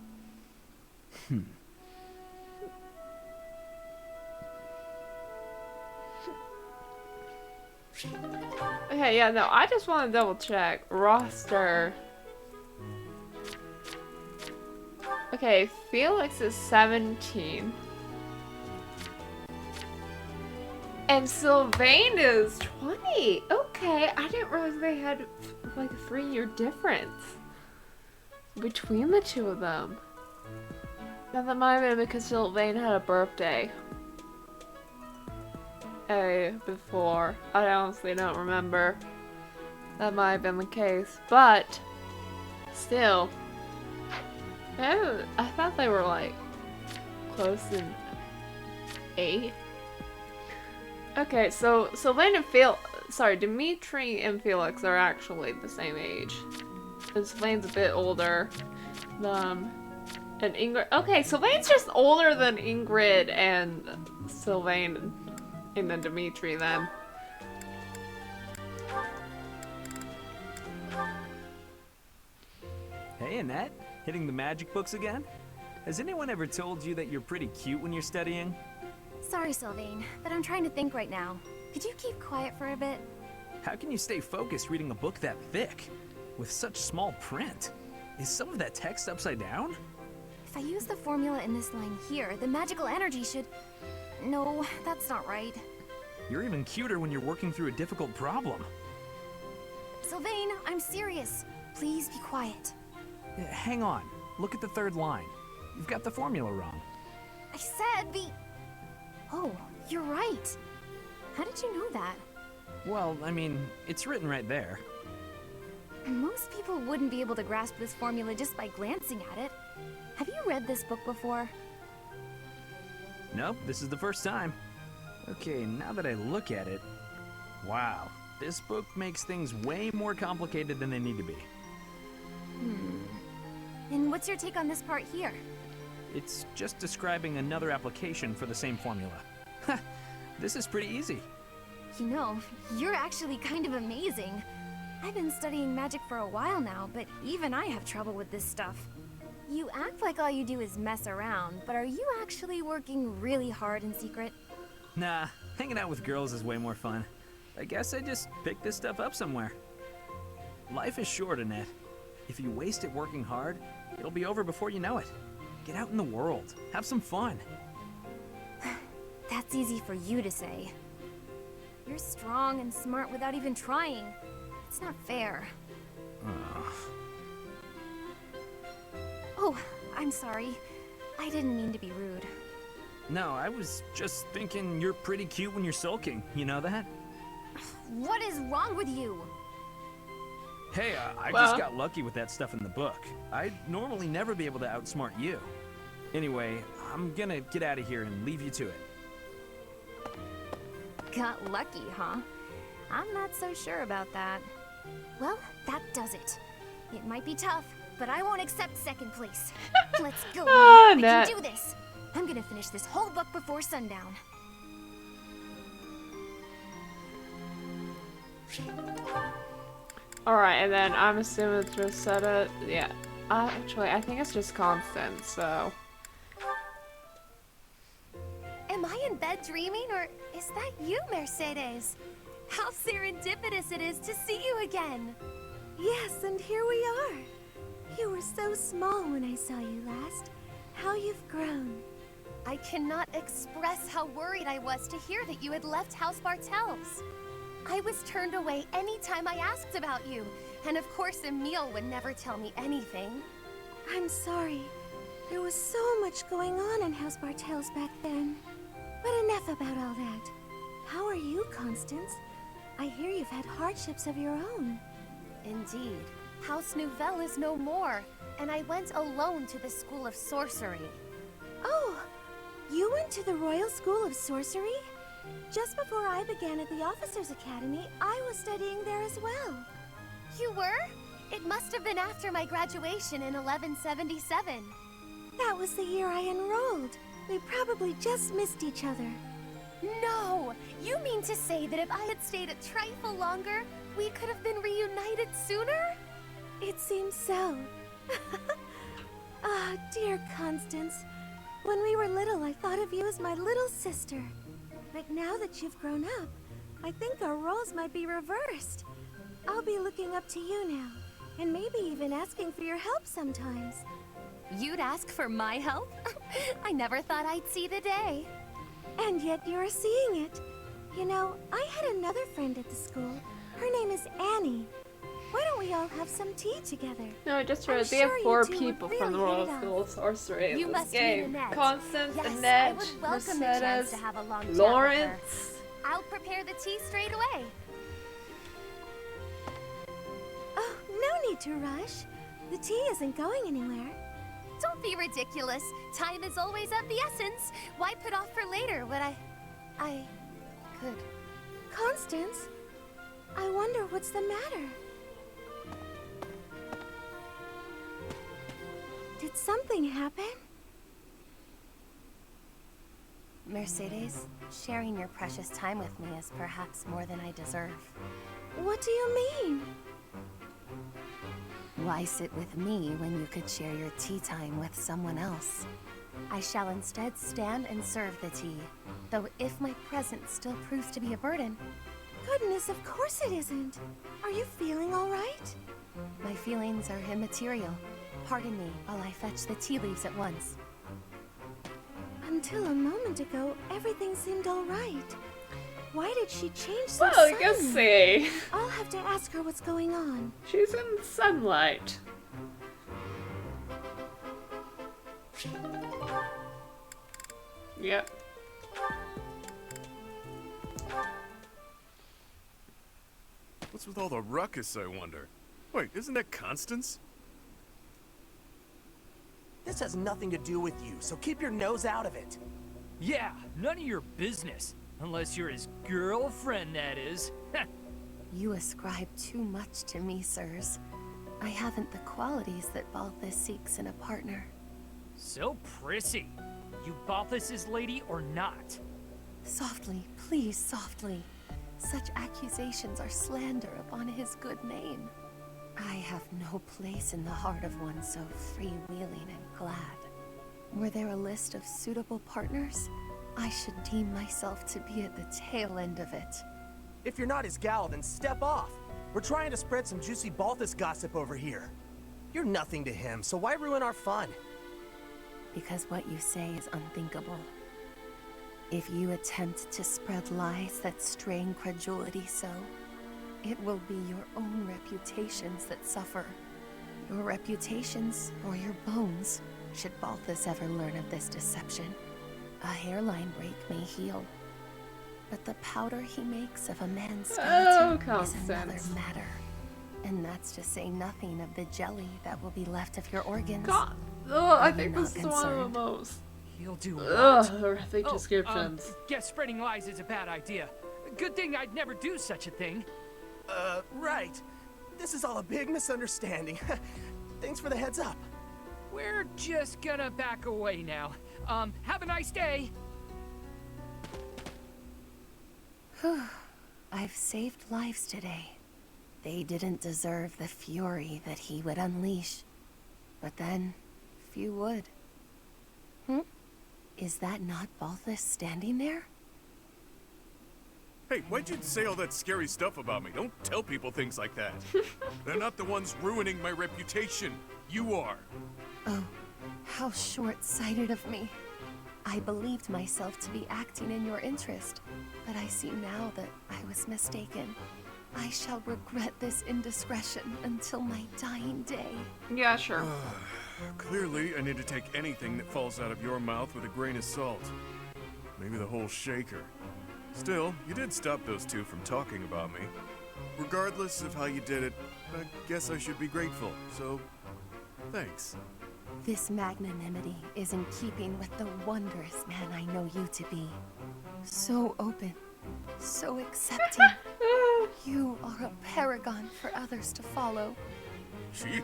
Okay, yeah, no, I just want to double check. Roster. Okay, Felix is 17. And Sylvain is 20. Okay, I didn't realize they had like a 3-year difference between the two of them. Now that might have been because Sylvain had a birthday before. I honestly don't remember. That might have been the case, but still. I thought they were like close in age. Okay, so Sylvain and Dimitri and Felix are actually the same age. And Sylvain's a bit older. And Ingrid. Okay, Sylvain's just older than Ingrid and Sylvain and then Dimitri then.
Hey, Annette. Hitting the magic books again? Has anyone ever told you that you're pretty cute when you're studying?
Sorry, Sylvain, but I'm trying to think right now. Could you keep quiet for a bit?
How can you stay focused reading a book that thick? With such small print? Is some of that text upside down?
If I use the formula in this line here, the magical energy should... No, that's not right.
You're even cuter when you're working through a difficult problem.
Sylvain, I'm serious. Please be quiet.
Hang on. Look at the third line. You've got the formula wrong.
I said the... Oh, you're right. How did you know that?
Well, I mean, it's written right there.
Most people wouldn't be able to grasp this formula just by glancing at it. Have you read this book before?
Nope, this is the first time. Okay, now that I look at it... Wow, this book makes things way more complicated than they need to be.
And what's your take on this part here?
It's just describing another application for the same formula. Ha! This is pretty easy.
You know, you're actually kind of amazing. I've been studying magic for a while now, but even I have trouble with this stuff. You act like all you do is mess around, but are you actually working really hard in secret?
Nah, hanging out with girls is way more fun. I guess I just picked this stuff up somewhere. Life is short, Annette. If you waste it working hard, it'll be over before you know it. Get out in the world. Have some fun.
That's easy for you to say. You're strong and smart without even trying. It's not fair. Oh, I'm sorry. I didn't mean to be rude.
No, I was just thinking you're pretty cute when you're sulking. You know that?
What is wrong with you?
Hey, I just got lucky with that stuff in the book. I'd normally never be able to outsmart you. Anyway, I'm gonna get out of here and leave you to it.
Got lucky, huh? I'm not so sure about that. Well, that does it. It might be tough, but I won't accept second place. Let's go. I can do this. I'm gonna finish this whole book before sundown.
Alright, and then I'm assuming it's Rosetta. Yeah. Actually, I think it's just Constance, so.
Am I in bed dreaming, or is that you, Mercedes? How serendipitous it is to see you again.
Yes, and here we are. You were so small when I saw you last. How you've grown.
I cannot express how worried I was to hear that you had left House Bartels. I was turned away any time I asked about you, And of course Emil would never tell me anything.
I'm sorry. There was so much going on in House Bartels back then. But enough about all that. How are you, Constance? I hear you've had hardships of your own.
Indeed. House Nouvelle is no more, and I went alone to the School of Sorcery.
Oh, you went to the Royal School of Sorcery? Just before I began at the Officers' Academy, I was studying there as well.
You were? It must have been after my graduation in 1177.
That was the year I enrolled. We probably just missed each other.
No! You mean to say that if I had stayed a trifle longer, we could have been reunited sooner?
It seems so. Ah, dear Constance. When we were little, I thought of you as my little sister. But now that you've grown up, I think our roles might be reversed. I'll be looking up to you now, and maybe even asking for your help sometimes.
You'd ask for my help? I never thought I'd see the day.
And yet you're seeing it. You know, I had another friend at the school. Her name is Annie. Why don't we all have some tea together?
No, I just realized they have 4 people from the Royal School of Sorcery in this game. Constance, Annette, Mercedes, Lawrence.
I'll prepare the tea straight away.
Oh, no need to rush. The tea isn't going anywhere.
Don't be ridiculous. Time is always of the essence. Why put off for later what I could?
Constance, I wonder what's the matter. Did something happen?
Mercedes, sharing your precious time with me is perhaps more than I deserve.
What do you mean?
Why sit with me when you could share your tea time with someone else? I shall instead stand and serve the tea, though if my presence still proves to be a burden.
Goodness, of course it isn't. Are you feeling all right?
My feelings are immaterial. Pardon me while I fetch the tea leaves at once.
Until a moment ago, everything seemed all right. Why did she change so
Well, you
suddenly?
can see.
I'll have to ask her what's going on.
She's in sunlight. Yep.
What's with all the ruckus, I wonder? Wait, isn't that Constance?
This has nothing to do with you, so keep your nose out of it.
Yeah, none of your business. Unless you're his girlfriend, that is.
You ascribe too much to me, sirs. I haven't the qualities that Balthus seeks in a partner.
So prissy. You Balthus's lady or not?
Softly, please, softly. Such accusations are slander upon his good name. I have no place in the heart of one so freewheeling and glad. Were there a list of suitable partners? I should deem myself to be at the tail end of it.
If you're not his gal, then step off. We're trying to spread some juicy Balthus gossip over here. You're nothing to him, so why ruin our fun?
Because what you say is unthinkable. If you attempt to spread lies that strain credulity so, it will be your own reputations that suffer. Your reputations or your bones, should Balthus ever learn of this deception. A hairline break may heal, but the powder he makes of a man's skeleton is another matter. And that's to say nothing of the jelly that will be left of your organs.
God, I think this is one of the most.
He'll do what?
Horrific descriptions.
Guess spreading lies is a bad idea. Good thing I'd never do such a thing.
Right. This is all a big misunderstanding. Thanks for the heads up.
We're just gonna back away now. Have a nice day.
I've saved lives today. They didn't deserve the fury that he would unleash. But then, few would. Is that not Balthus standing there?
Hey, why'd you say all that scary stuff about me? Don't tell people things like that. They're not the ones ruining my reputation. You are.
Oh, how short-sighted of me. I believed myself to be acting in your interest, but I see now that I was mistaken.
I shall regret this indiscretion until my dying day.
Yeah, sure.
Clearly, I need to take anything that falls out of your mouth with a grain of salt. Maybe the whole shaker. Still, you did stop those two from talking about me. Regardless of how you did it, I guess I should be grateful, so thanks.
This magnanimity is in keeping with the wondrous man I know you to be. So open, so accepting. You are a paragon for others to follow.
Gee,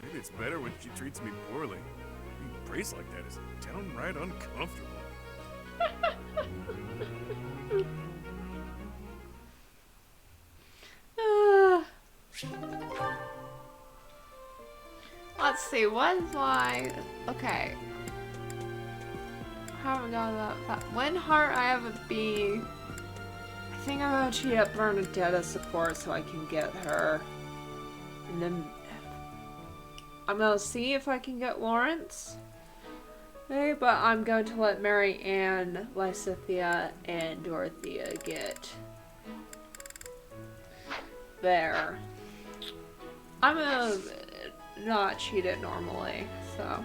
maybe it's better when she treats me poorly. Being praised like that is downright uncomfortable.
Let's see, what is my... Okay. How we got that? When heart I have a B. I think I'm gonna cheat up Bernadetta's support so I can get her. And then... I'm gonna see if I can get Lawrence. Okay, but I'm going to let Mary Ann, Lysithea, and Dorothea get... there. I'm gonna not cheat it normally, so.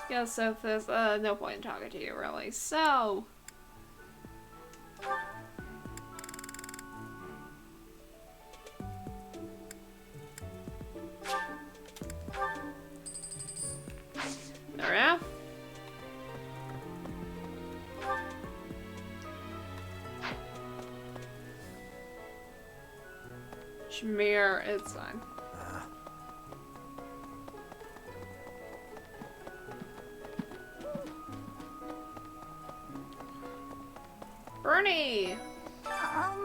Yeah, so if there's no point in talking to you, really. So. There we go. Shamir, it's fine. Bernie!
Hi.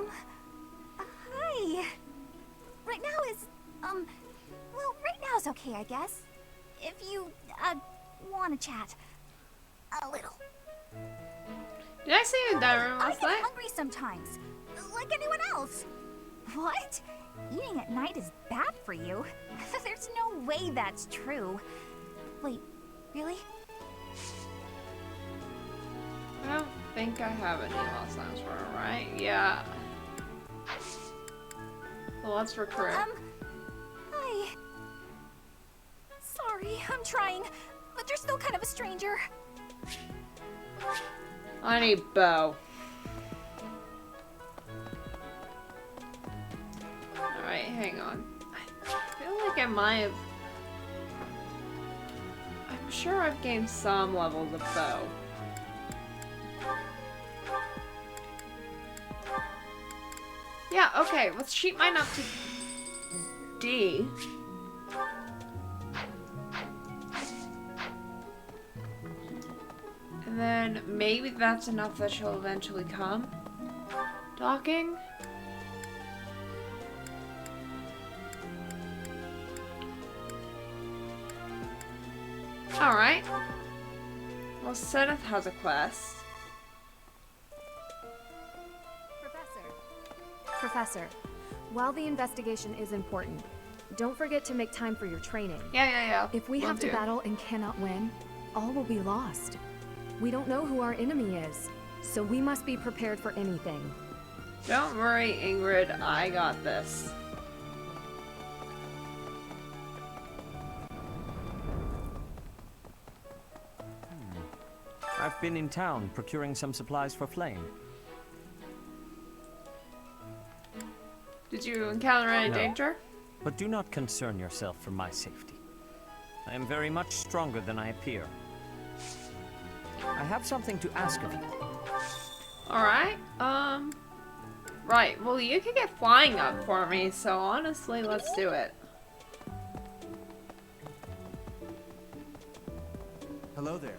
Right now is, well, right now is okay, I guess. If you, want to chat. A little.
Did I see you in that room
I
last
get
night?
hungry sometimes, like anyone else. What? Eating at night is bad for you? There's no way that's true. Wait, really?
I don't think I have any last names for her, right? Yeah. Well, let's recruit.
Hi. Sorry, I'm trying, but you're still kind of a stranger.
I need Bo. Alright, hang on. I feel like I might have... I'm sure I've gained some levels of Bo. Yeah, okay, let's cheat mine up to D. And then maybe that's enough that she'll eventually come. Docking? Alright. Well, Seneth has a quest.
Professor, while the investigation is important, don't forget to make time for your training.
Yeah.
If we
Will
have to
do.
battle and cannot win, all will be lost. We don't know who our enemy is, so we must be prepared for anything.
Don't worry, Ingrid. I got this.
I've been in town procuring some supplies for Flame.
Did you encounter any
No.
danger?
But do not concern yourself for my safety. I am very much stronger than I appear. I have something to ask of you.
Alright, right, well you can get flying up for me, so honestly, let's do it.
Hello there.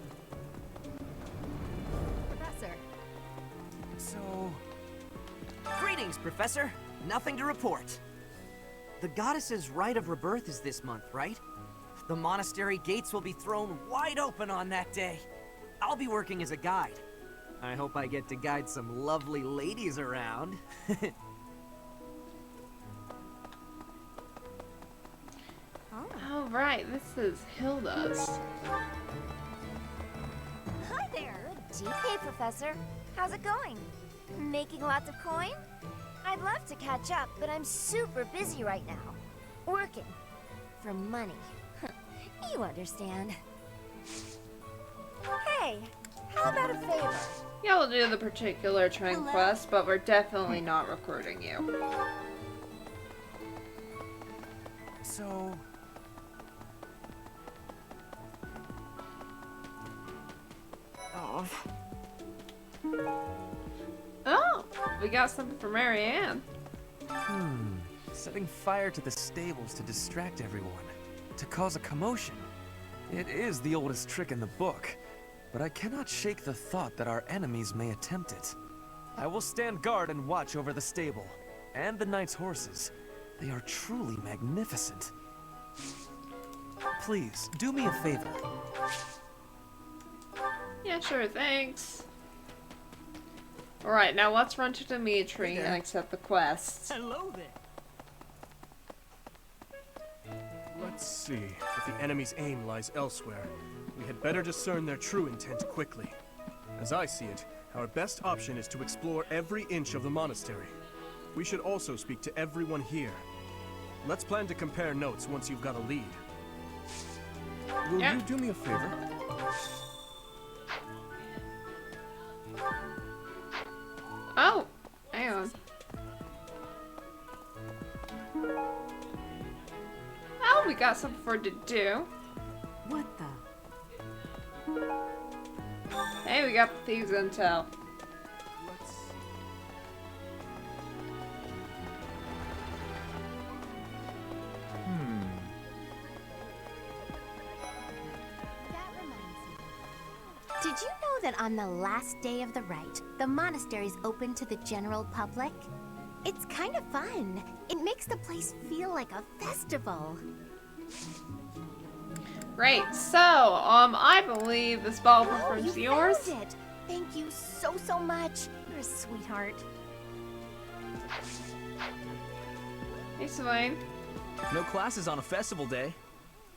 Professor.
So... Greetings, Professor. Nothing to report. The goddess's rite of rebirth is this month, right? The monastery gates will be thrown wide open on that day. I'll be working as a guide. I hope I get to guide some lovely ladies around.
Oh, right, this is Hilda's.
Hi there. Hey, Professor. How's it going? Making lots of coin? I'd love to catch up, but I'm super busy right now. Working. For money. You understand. Hey, how about a favor?
Yeah, we'll do the particular train quest, but we're definitely not recruiting you.
So...
Oh, we got something for Marianne.
Setting fire to the stables to distract everyone. To cause a commotion. It is the oldest trick in the book, but I cannot shake the thought that our enemies may attempt it. I will stand guard and watch over the stable, and the knight's horses. They are truly magnificent. Please, do me a favor.
Yeah, sure, thanks. Alright, now let's run to Dimitri and accept the quest.
Hello there.
Let's see. If the enemy's aim lies elsewhere, we had better discern their true intent quickly. As I see it, our best option is to explore every inch of the monastery. We should also speak to everyone here. Let's plan to compare notes once you've got a lead. Will you do me a favor?
Oh, hang on. Oh, we got something for it to do.
What the?
Hey, we got thieves intel.
Did you know that on the last day of the rite, the monastery's open to the general public? It's kind of fun. It makes the place feel like a festival.
Great, so, I believe this ball is yours.
Found it. Thank you so much. You're a sweetheart.
Hey, Swain.
No classes on a festival day.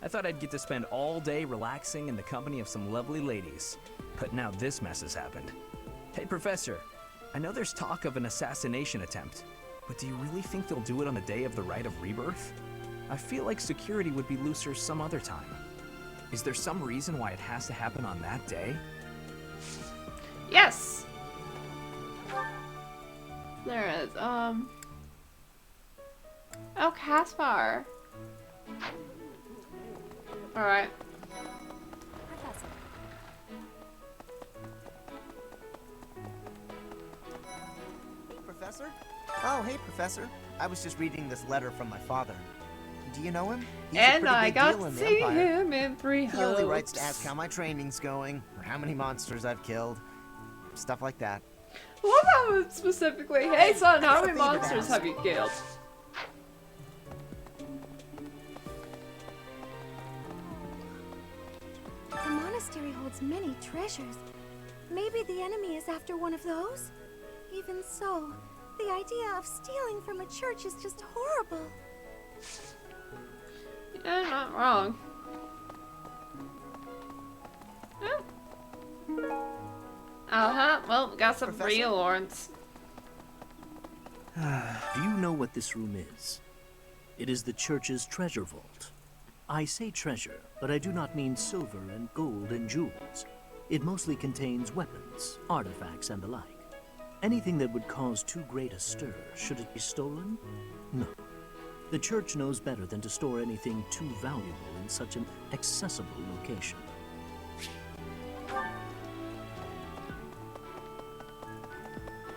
I thought I'd get to spend all day relaxing in the company of some lovely ladies. But now this mess has happened. Hey, Professor. I know there's talk of an assassination attempt, but do you really think they'll do it on the day of the Rite of Rebirth? I feel like security would be looser some other time. Is there some reason why it has to happen on that day?
Yes! There is, Oh, Caspar. Alright.
Hey, Professor? Oh, hey, Professor. I was just reading this letter from my father. Do you know him? He's a
And
pretty
I
big
got
deal
to
in the
see
Empire.
him in 3
He only writes
hopes.
to ask how my training's going, or how many monsters I've killed. Stuff like that.
What about specifically? Hey son, how
got a
many
favor to
monsters
ask.
have you killed?
The monastery holds many treasures. Maybe the enemy is after one of those? Even so, the idea of stealing from a church is just horrible.
Yeah, not wrong. Uh-huh, well, we got some real Lawrence.
Do you know what this room is? It is the church's treasure vault. I say treasure, but I do not mean silver and gold and jewels. It mostly contains weapons, artifacts, and the like. Anything that would cause too great a stir, should it be stolen? No. The church knows better than to store anything too valuable in such an accessible location.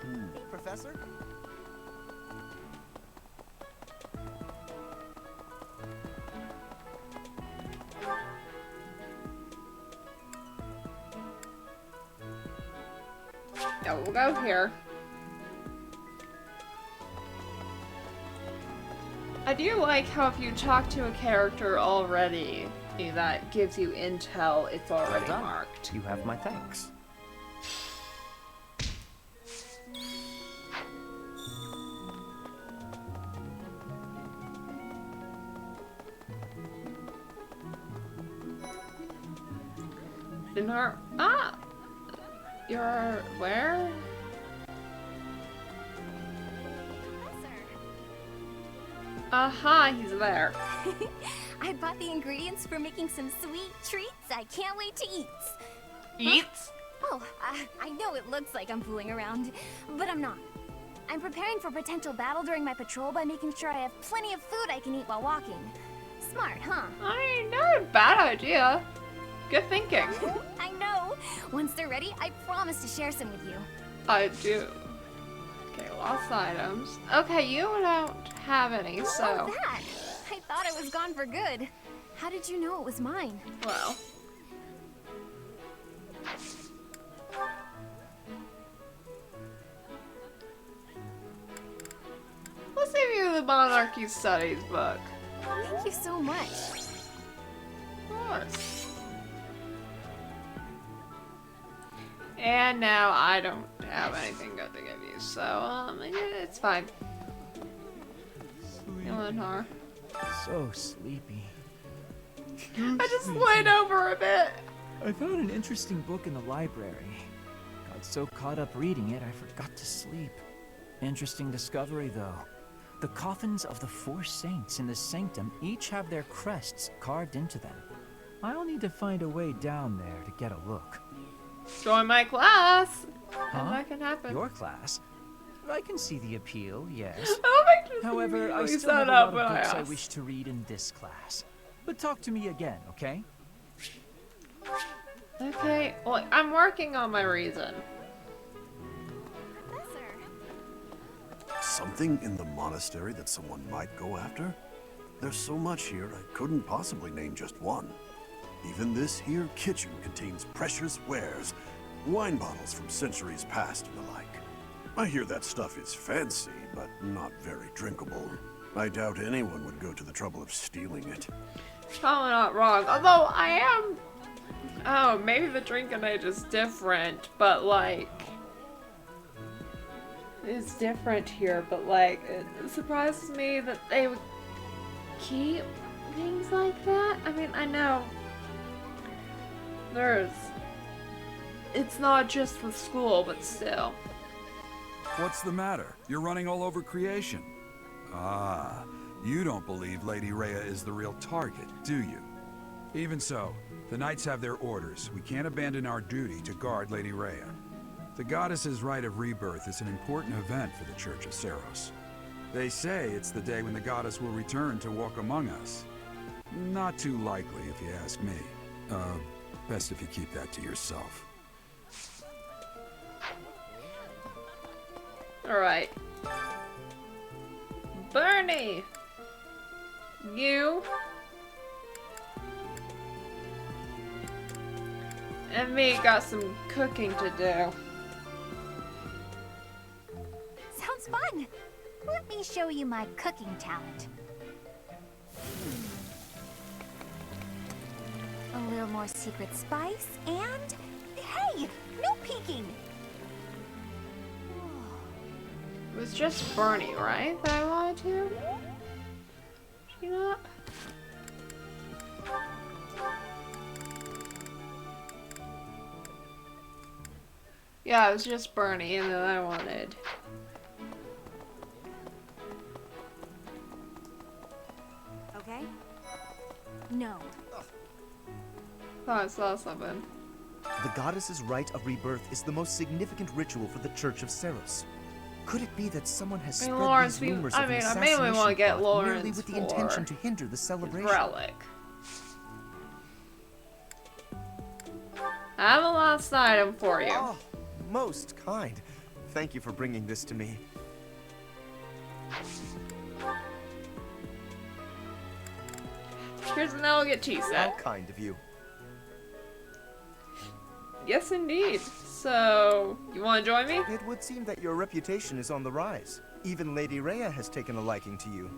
Hey, Professor?
Yeah, we'll go here. I do like how if you talk to a character already that gives you intel, it's already
Well done.
marked.
You have my thanks.
In her... Ah! You're... where? Aha, he's there.
I bought the ingredients for making some sweet treats I can't wait to eat.
Eats?
Oh, I know it looks like I'm fooling around, but I'm not. I'm preparing for potential battle during my patrol by making sure I have plenty of food I can eat while walking. Smart, huh?
I mean, not a bad idea. Good thinking.
I know. Once they're ready, I promise to share some with you.
I do. Okay, lost items. Okay, you don't have any, so...
Oh, that! I thought it was gone for good. How did you know it was mine?
Well... let's give you the Monarchy Studies book.
Thank you so much.
Of course. And now I don't have anything good to give you, so it's fine. Eleanor.
So sleepy.
I just laid over a bit.
I found an interesting book in the library. Got so caught up reading it, I forgot to sleep. Interesting discovery, though. The coffins of the 4 saints in the sanctum each have their crests carved into them. I'll need to find a way down there to get a look.
Join my class.
Huh?
And that can happen.
Your class? I can see the appeal, yes. However, I still
set
have a
up
lot of
when I
books I
asked.
wish to read in this class. But talk to me again, okay?
Okay, well, I'm working on my reason.
Something in the monastery that someone might go after? There's so much here, I couldn't possibly name just one. Even this here kitchen contains precious wares, wine bottles from centuries past and the like. I hear that stuff is fancy, but not very drinkable. I doubt anyone would go to the trouble of stealing it.
Probably not wrong. Although I am... oh, maybe the drinking age is different, but like... it's different here, but like, it surprises me that they would keep things like that. I mean, I know there's... it's not just with school, but still.
What's the matter? You're running all over creation. Ah, you don't believe Lady Rhea is the real target, do you? Even so, the Knights have their orders. We can't abandon our duty to guard Lady Rhea. The Goddess's Rite of Rebirth is an important event for the Church of Seros. They say it's the day when the Goddess will return to walk among us. Not too likely, if you ask me. Best if you keep that to yourself.
Alright. Bernie! You... and me got some cooking to do.
Sounds fun. Let me show you my cooking talent. A little more secret spice, and... hey! No peeking!
It was just Bernie, right? That I wanted to? You know what? Yeah, it was just Bernie, and then I wanted...
Okay? No.
thought I saw something.
The goddess's rite of rebirth is the most significant ritual for the Church of Seros. Could it be that someone has spread
Lawrence,
these rumors
I
of
mean,
an
I mainly want to
assassination
get
plot
Lawrence
merely with the intention to hinder the celebration?
Relic. I have a last item for you.
Oh, most kind. Thank you for bringing this to me.
Here's an elegant tea set.
How kind of you.
Yes, indeed. So, you want to join me?
It would seem that your reputation is on the rise. Even Lady Rhea has taken a liking to you.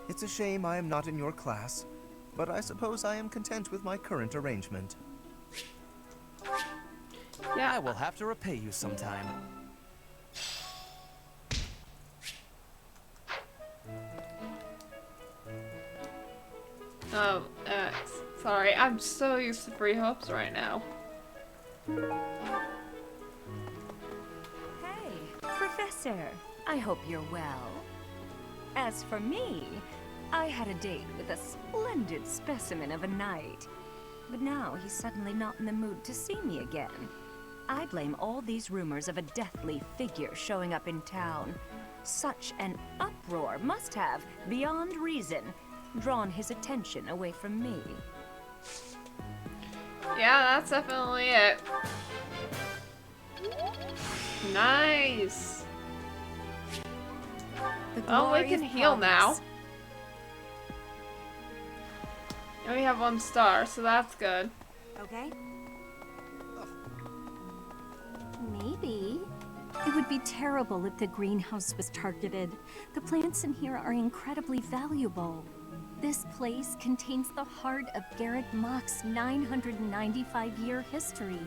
It's a shame I am not in your class, but I suppose I am content with my current arrangement.
Yeah, I will have to repay you sometime.
Oh, sorry, I'm so used to free hopes right now.
Hey, Professor. I hope you're well. As for me, I had a date with a splendid specimen of a knight. But now he's suddenly not in the mood to see me again. I blame all these rumors of a deathly figure showing up in town. Such an uproar must have, beyond reason, drawn his attention away from me.
Yeah, that's definitely it. Nice. Oh, we can heal now. And we have 1 star, so that's good.
Okay. Maybe. It would be terrible if the greenhouse was targeted. The plants in here are incredibly valuable. This place contains the heart of Garrett Mock's 995-year history.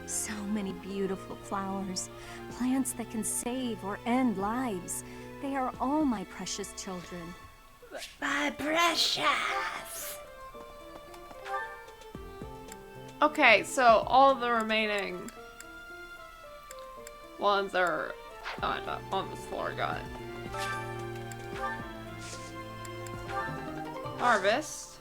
So many beautiful flowers, plants that can save or end lives. They are all my precious children.
My precious! Okay, so all the remaining ones are on this floor. Got it. Harvest.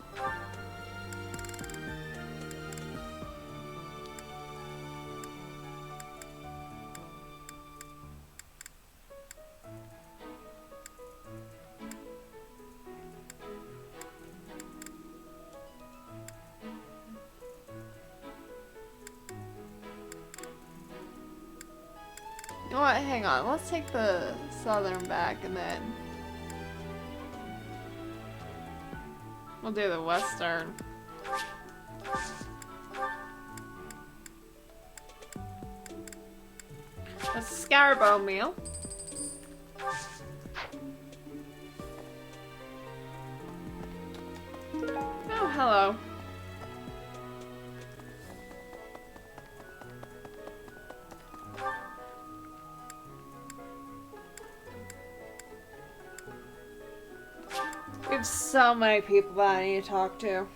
You know what? Hang on. Let's take the southern back and then we'll do the western. A scarabo meal. Oh, hello. We have so many people that I need to talk to.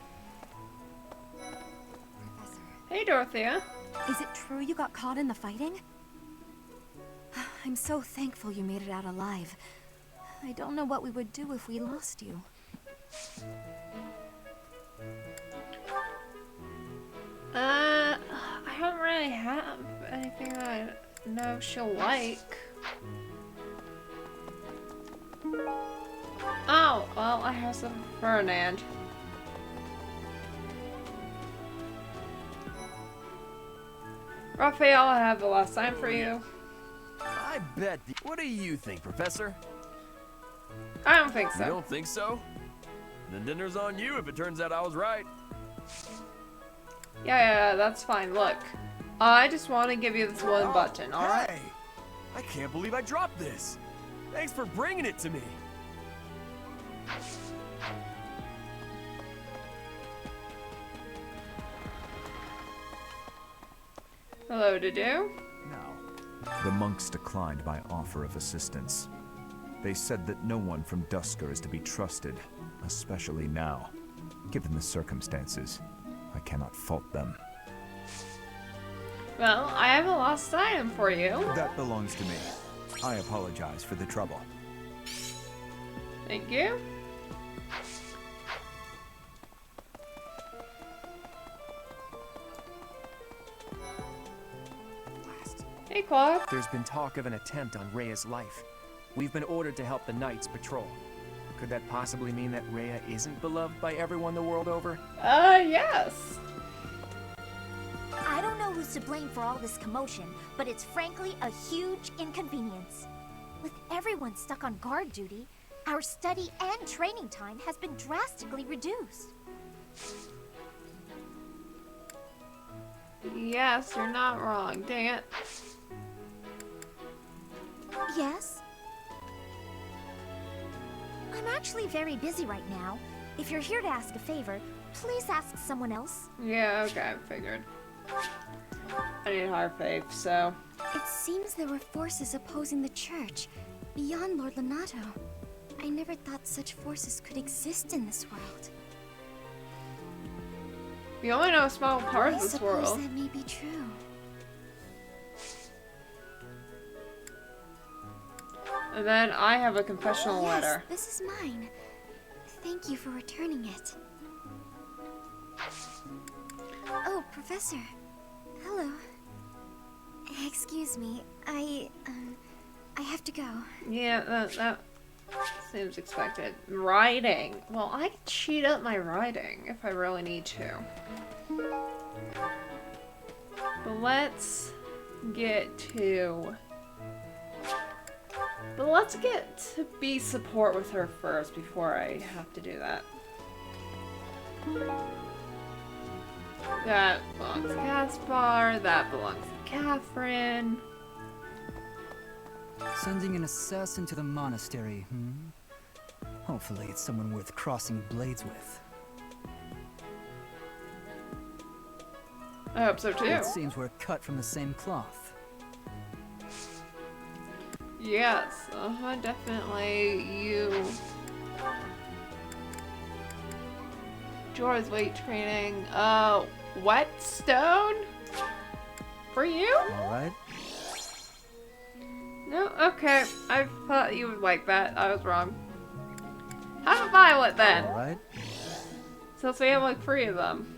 Professor.
Hey, Dorothea.
Is it true you got caught in the fighting? I'm so thankful you made it out alive. I don't know what we would do if we lost you.
I don't really have anything that I know she'll like. Oh, well, I have some Ferdinand. Raphael, I have the last time for you.
I bet. What do you think, Professor?
I don't think so.
You don't think so? Then dinner's on you if it turns out I was right.
Yeah, that's fine. Look, I just want to give you this one button, alright?
Hey! I can't believe I dropped this. Thanks for bringing it to me.
Hello, to do?
No. The monks declined my offer of assistance. They said that no one from Dusker is to be trusted, especially now. Given the circumstances, I cannot fault them.
Well, I have a lost item for you.
That belongs to me. I apologize for the trouble.
Thank you. Hey, Claude.
There's been talk of an attempt on Rhea's life. We've been ordered to help the Knights patrol. Could that possibly mean that Rhea isn't beloved by everyone the world over?
Yes.
I don't know who's to blame for all this commotion, but it's frankly a huge inconvenience. With everyone stuck on guard duty, our study and training time has been drastically reduced.
Yes, you're not wrong. Dang it.
Yes? I'm actually very busy right now. If you're here to ask a favor, please ask someone else.
Yeah, okay, I figured. I need higher faith, so...
It seems there were forces opposing the church, beyond Lord Lonato. I never thought such forces could exist in this world.
We only know a small part of this
I suppose
world.
that may be true.
And then I have a confessional letter.
Yes, this is mine. Thank you for returning it. Oh, Professor. Hello. Excuse me. I have to go.
Yeah, that seems expected. Writing. Well, I can cheat up my writing if I really need to. But let's get to be support with her first before I have to do that. That belongs to Caspar, that belongs to Catherine.
Sending an assassin to the monastery, Hopefully it's someone worth crossing blades with.
I hope so too.
It seems we're cut from the same cloth.
Yes, definitely you. Jorah's weight training. Whetstone? For you?
Alright.
No, okay. I thought you would like that. I was wrong. Have a violet then.
Alright.
Since we have like 3 of them.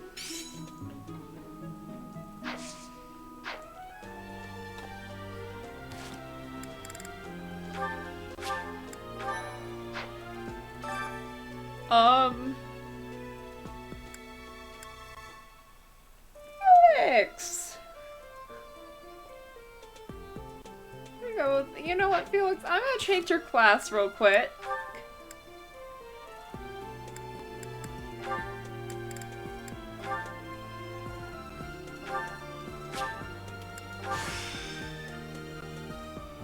Felix! You know what, Felix? I'm gonna change your class real quick.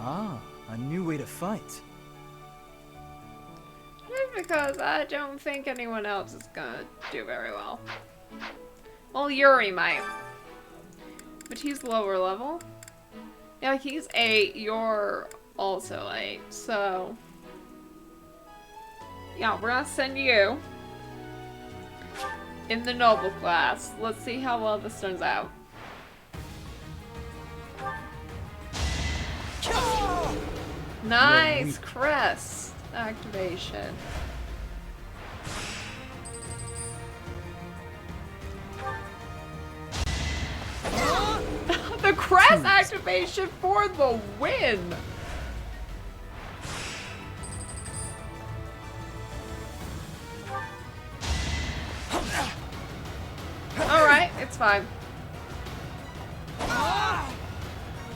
Ah, a new way to fight.
Just because I don't think anyone else is gonna do very well. Well, Yuri might. But he's lower level. Yeah, he's 8, you're also 8, so... Yeah, we're gonna send you in the noble class. Let's see how well this turns out. Nice crest activation. The crest activation for the win. Alright, it's fine.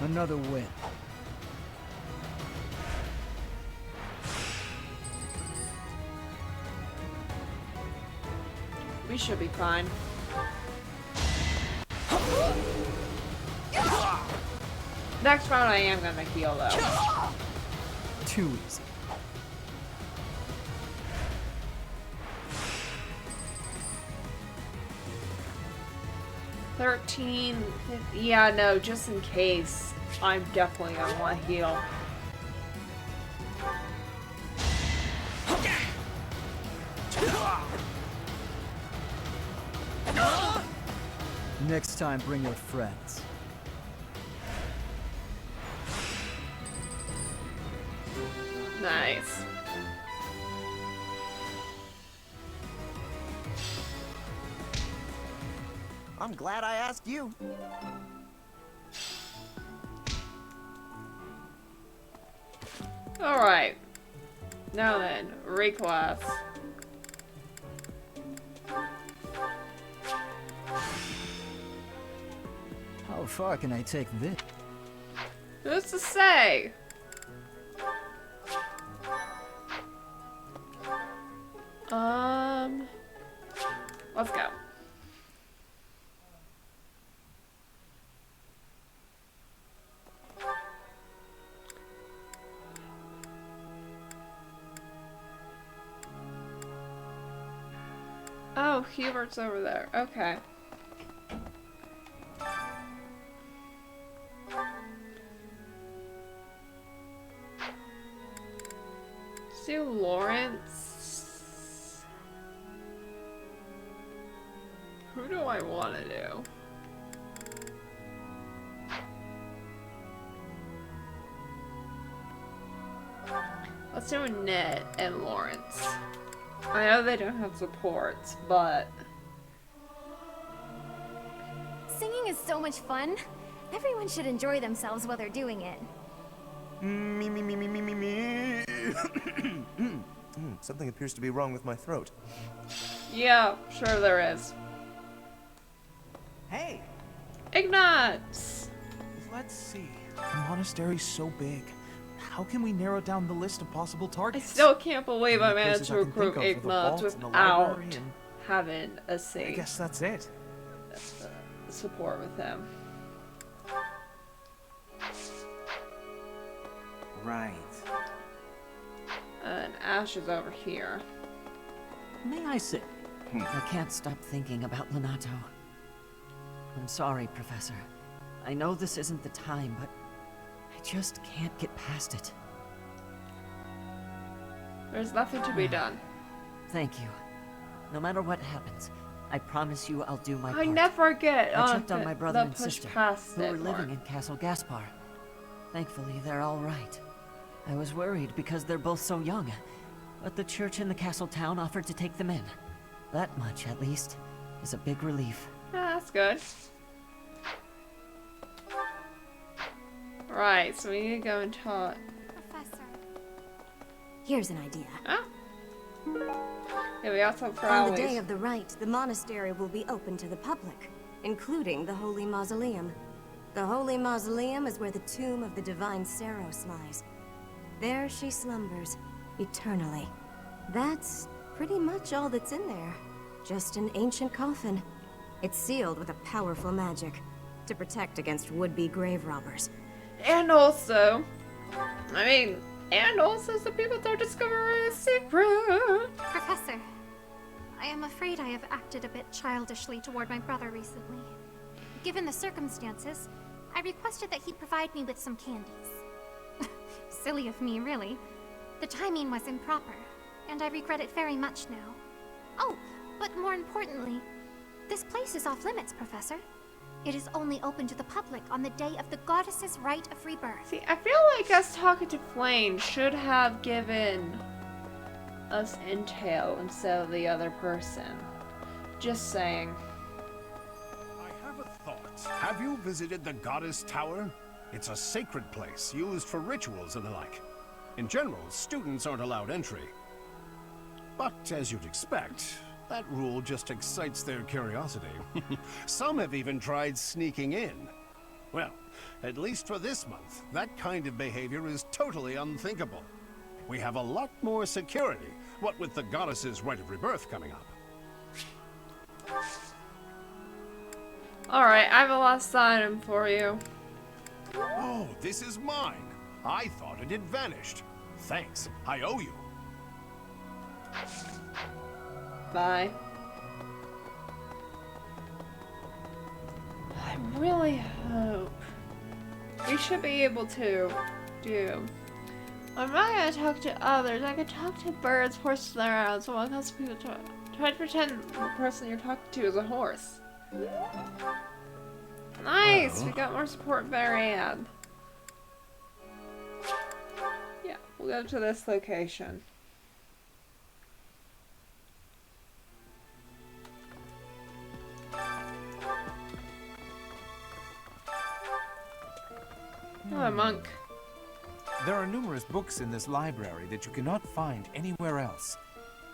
Another win.
We should be fine. Next round I am gonna heal though.
Too easy.
Yeah, no, just in case. I'm definitely gonna want to heal.
Next time, bring your friends.
Nice.
I'm glad I asked you.
Alright. Now then, reclass.
How far can I take this?
Who's to say? Let's go. Oh, Hubert's over there. Okay. Let's do Lawrence. Who do I want to do? Let's do Ned and Lawrence. I know they don't have supports, but...
Singing is so much fun. Everyone should enjoy themselves while they're doing it.
Me, me, me, me, me, me, me. Something appears to be wrong with my throat.
Yeah, sure there is.
Hey!
Ignatz!
Let's see. The monastery's so big. How can we narrow down the list of possible
I
targets?
still can't believe I managed
Places
to
I can
recruit
think of for the
Ignatz
vaults and the
without
library and-
having a safe
I guess that's it.
support with him.
Right.
And Ash is over here.
May I sit? I can't stop thinking about Lonato. I'm sorry, Professor. I know this isn't the time, but I just can't get past it.
There's nothing to be done.
Thank you. No matter what happens, I promise you I'll do my part.
I never get
I checked on my brother and
push
sister,
past
who
it
were living
part.
in Castle Gaspar. Thankfully, they're all right. I was worried because they're both so young, but the church in the castle town offered to take them in. That much, at least, is a big relief.
Yeah, that's good. Right, so we need to go and talk.
Professor. Here's an idea.
Ah. Yeah, we also have
On the day
flowers.
of the rite, the monastery will be open to the public, including the Holy Mausoleum. The Holy Mausoleum is where the tomb of the divine Saros lies. There she slumbers, eternally. That's pretty much all that's in there. Just an ancient coffin. It's sealed with a powerful magic to protect against would-be grave robbers.
And also, and also some people are discovering a secret.
Professor, I am afraid I have acted a bit childishly toward my brother recently. Given the circumstances, I requested that he provide me with some candies. Silly of me, really. The timing was improper, and I regret it very much now. Oh, but more importantly, this place is off limits, Professor. It is only open to the public on the day of the goddess's rite of rebirth.
See, I feel like us talking to Flame should have given us intel instead of the other person. Just saying.
I have a thought. Have you visited the Goddess Tower? It's a sacred place used for rituals and the like. In general, students aren't allowed entry. But as you'd expect, that rule just excites their curiosity. Some have even tried sneaking in. Well, at least for this month, that kind of behavior is totally unthinkable. We have a lot more security, what with the goddess's rite of rebirth coming up.
Alright, I have a last item for you.
Oh, this is mine. I thought it had vanished. Thanks, I owe you.
Bye. I really hope we should be able to do. I'm not gonna talk to others. I can talk to birds, horses, and around. So one else people try to pretend the person you're talking to is a horse. Nice!
Well.
We got more support Marianne. Yeah, we'll go to this location. Oh, a monk.
There are numerous books in this library that you cannot find anywhere else.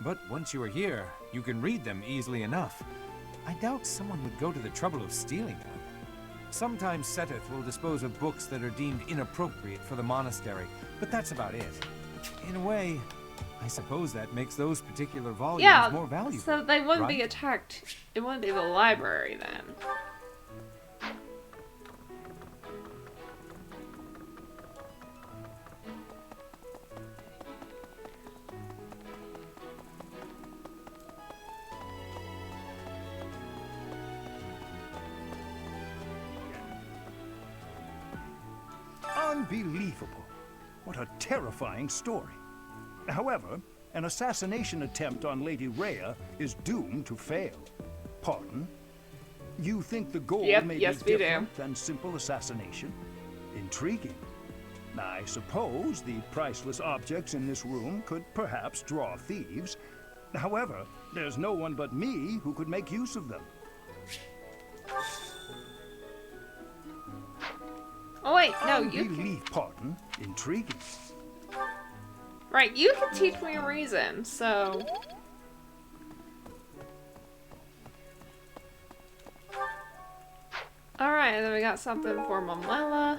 But once you are here, you can read them easily enough. I doubt someone would go to the trouble of stealing them. Sometimes Seteth will dispose of books that are deemed inappropriate for the monastery, but that's about it. In a way, I suppose that makes those particular volumes more valuable.
So they wouldn't be
right?
attacked. It wouldn't be the library then.
Unbelievable. What a terrifying story. However, an assassination attempt on Lady Rhea is doomed to fail. Pardon? You think the goal may be different than simple assassination? Intriguing. I suppose the priceless objects in this room could perhaps draw thieves. However, there's no one but me who could make use of them.
Oh wait, no, you can...
Unbelief, pardon. Intriguing.
Right, you can teach me reason, so... Alright, and then we got something for Mamela.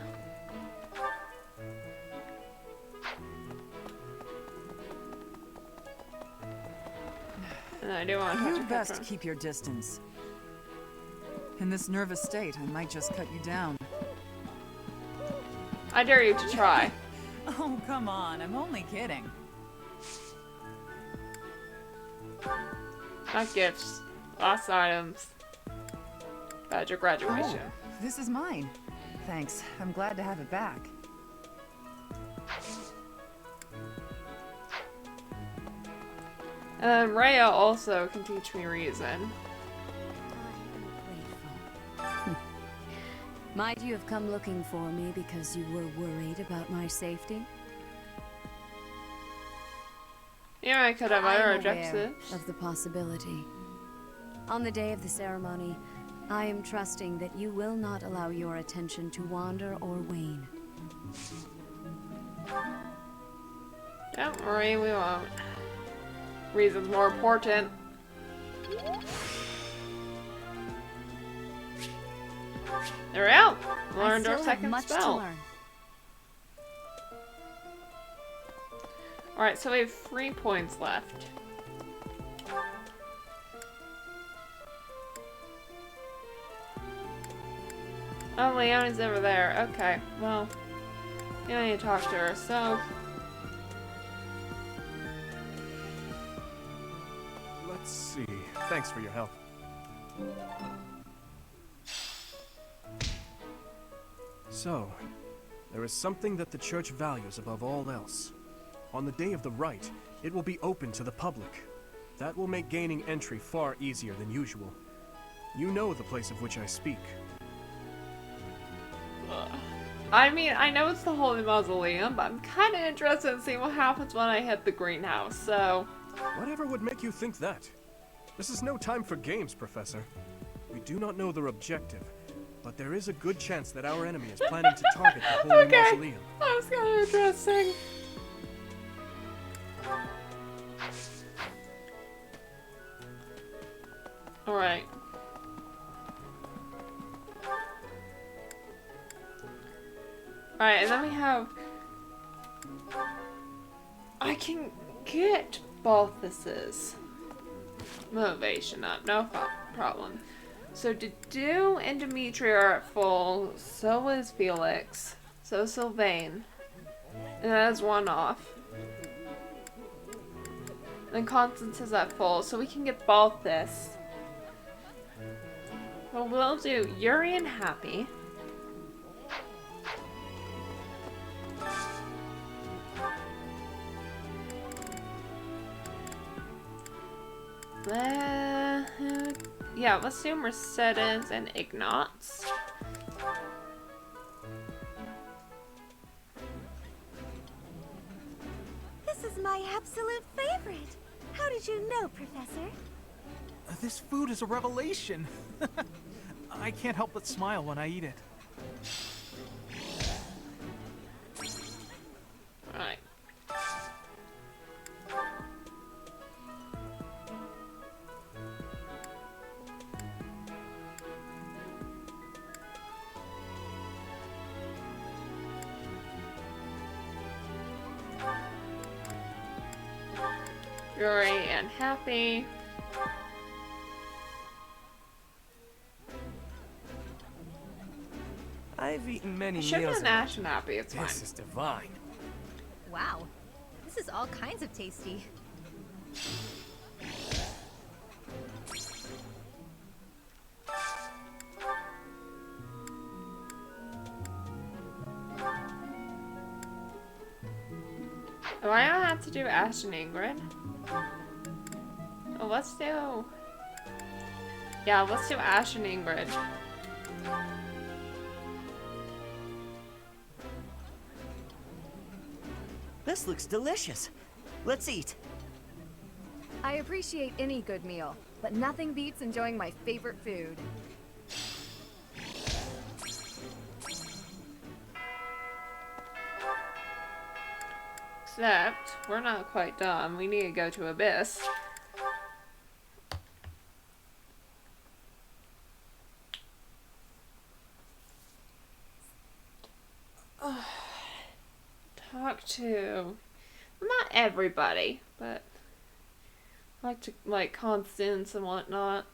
And I do want to touch
You'd
a
best
picture.
keep your distance. In this nervous state, I might just cut you down.
I dare you to try.
Oh, come on. I'm only kidding.
Not gifts. Lost items. Badge of graduation.
Oh, this is mine. Thanks. I'm glad to have it back.
Rhea also can teach me reason.
Might you have come looking for me because you were worried about my safety?
Yeah, I could have
I'm
rejected
aware
it.
of the possibility. On the day of the ceremony, I am trusting that you will not allow your attention to wander or wane.
Don't worry, we won't. Reason's more important. There we go. Learned our second spell. Alright, so we have 3 points left. Oh, Leonie's over there. Okay, well, you don't need to talk to her, so...
Let's see. Thanks for your help. So, there is something that the Church values above all else. On the day of the rite, it will be open to the public. That will make gaining entry far easier than usual. You know the place of which I speak.
I mean, I know it's the Holy Mausoleum, but I'm kind of interested in seeing what happens when I hit the greenhouse, so...
Whatever would make you think that? This is no time for games, Professor. We do not know their objective, but there is a good chance that our enemy is planning to target the Holy Mausoleum.
That was kind of interesting. Alright. Alright, and then we have... I can get Balthus's motivation up, no problem. So Dedu and Dimitri are at full, so is Felix, so is Sylvain, and that is one off. Then Constance is at full, so we can get Balthus. Well, we'll do Yuri and Happy. Yeah, let's do Mercedes and Ignatz.
This is my absolute favorite. How did you know, Professor?
This food is a revelation. I can't help but smile when I eat it.
Alright. Yuri and Happy.
I've eaten many
Should
meals.
have Ash and Happy, it's fine.
This is divine.
Wow, this is all kinds of tasty.
Do I not have to do Ash and Ingrid? Oh, let's do... Yeah, let's do Ash and Ingrid.
This looks delicious. Let's eat.
I appreciate any good meal, but nothing beats enjoying my favorite food.
Except, we're not quite done. We need to go to Abyss. Talk to... not everybody, but... like Constance and whatnot.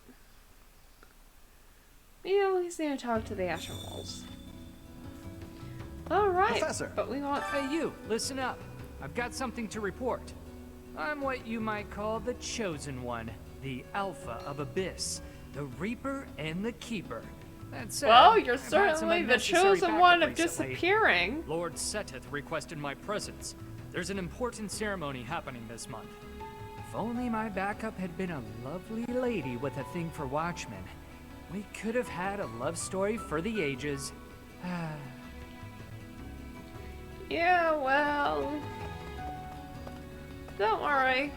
You know, he's gonna talk to the Ashen Wolves. Alright,
Professor.
But we want...
Hey you, listen up. I've got something to report. I'm what you might call the Chosen One, the Alpha of Abyss, the Reaper and the Keeper. That said,
well, you're
I've had some
certainly the
unnecessary
chosen one of
backup recently.
disappearing.
Lord Seteth requested my presence. There's an important ceremony happening this month. If only my backup had been a lovely lady with a thing for watchmen, we could have had a love story for the ages.
Yeah, well... don't worry.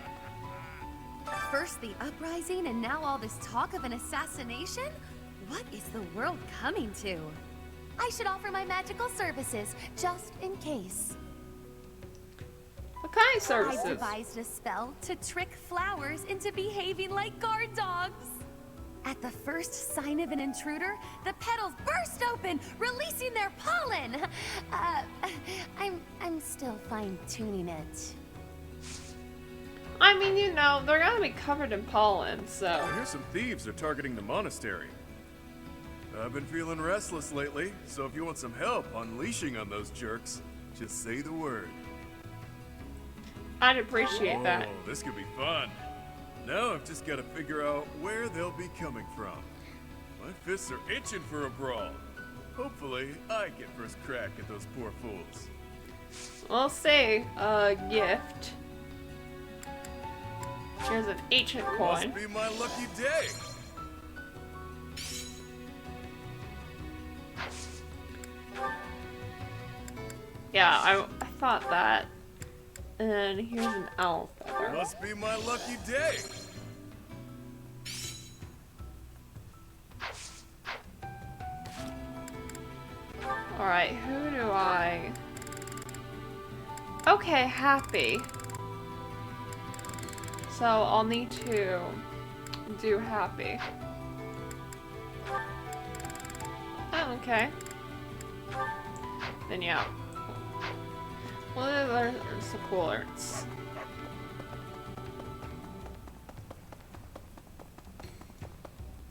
First the uprising and now all this talk of an assassination? What is the world coming to? I should offer my magical services, just in case.
What kind of services?
I devised a spell to trick flowers into behaving like guard dogs. At the first sign of an intruder, the petals burst open, releasing their pollen. I'm still fine-tuning it.
I mean, you know, they're gonna be covered in pollen, so...
I hear some thieves are targeting the monastery. I've been feeling restless lately, so if you want some help unleashing on those jerks, just say the word.
I'd appreciate that.
Oh, this could be fun. Now I've just got to figure out where they'll be coming from. My fists are itching for a brawl. Hopefully, I get first crack at those poor fools.
We'll see. A gift. Here's an ancient coin.
Must be my lucky day.
Yeah, I thought that. And here's an owl feather.
Must be my lucky day.
Alright, who do I... okay, happy. So I'll need to do happy. Oh, okay. Then yeah. What are some cool arts?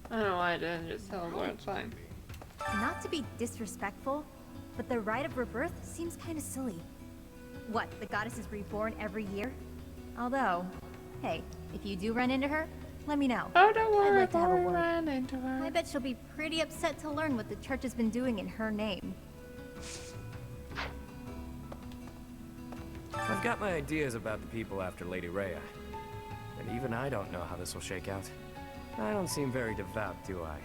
I don't know why I didn't just tell him what it's fine.
Not to be disrespectful, but the rite of rebirth seems kind of silly. What, the goddess is reborn every year? Although, hey, if you do run into her, let me know.
Oh, don't worry,
I'd like to have a word.
run into her.
I bet she'll be pretty upset to learn what the church has been doing in her name.
I've got my ideas about the people after Lady Rhea, and even I don't know how this will shake out. I don't seem very devout, do I?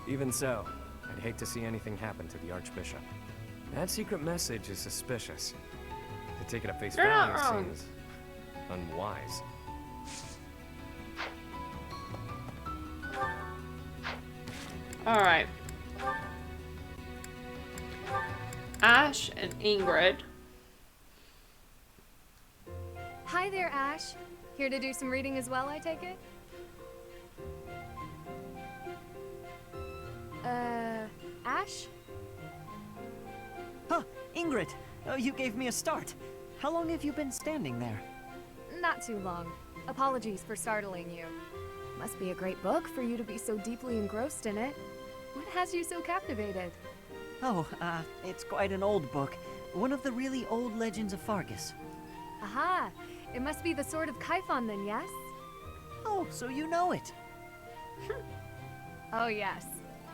Even so, I'd hate to see anything happen to the Archbishop. That secret message is suspicious. To take it at face
You're
value
not wrong.
seems unwise.
Alright. Ash and Ingrid.
Hi there, Ash. Here to do some reading as well, I take it? Ash?
Huh, Ingrid, you gave me a start. How long have you been standing there?
Not too long. Apologies for startling you. Must be a great book for you to be so deeply engrossed in it. What has you so captivated?
Oh, it's quite an old book. One of the really old legends of Fargus.
Aha! It must be the Sword of Kaifon then, yes?
Oh, so you know it.
Oh yes.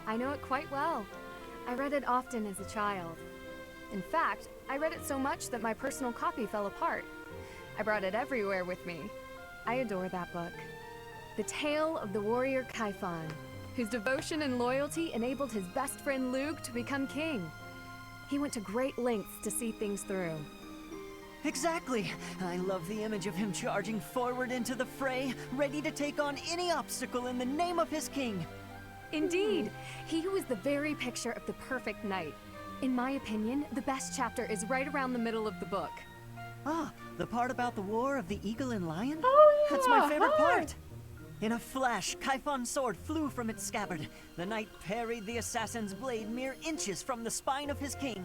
I know it quite well. I read it often as a child. In fact, I read it so much that my personal copy fell apart. I brought it everywhere with me. I adore that book. The tale of the warrior Kaifon, whose devotion and loyalty enabled his best friend Luke to become king. He went to great lengths to see things through.
Exactly. I love the image of him charging forward into the fray, ready to take on any obstacle in the name of his king.
Indeed, he was the very picture of the perfect knight. In my opinion, the best chapter is right around the middle of the book.
Ah, the part about the war of the eagle and lion?
Oh, yeah,
That's my favorite
hi.
part. In a flash, Kaifon's sword flew from its scabbard. The knight parried the assassin's blade mere inches from the spine of his king.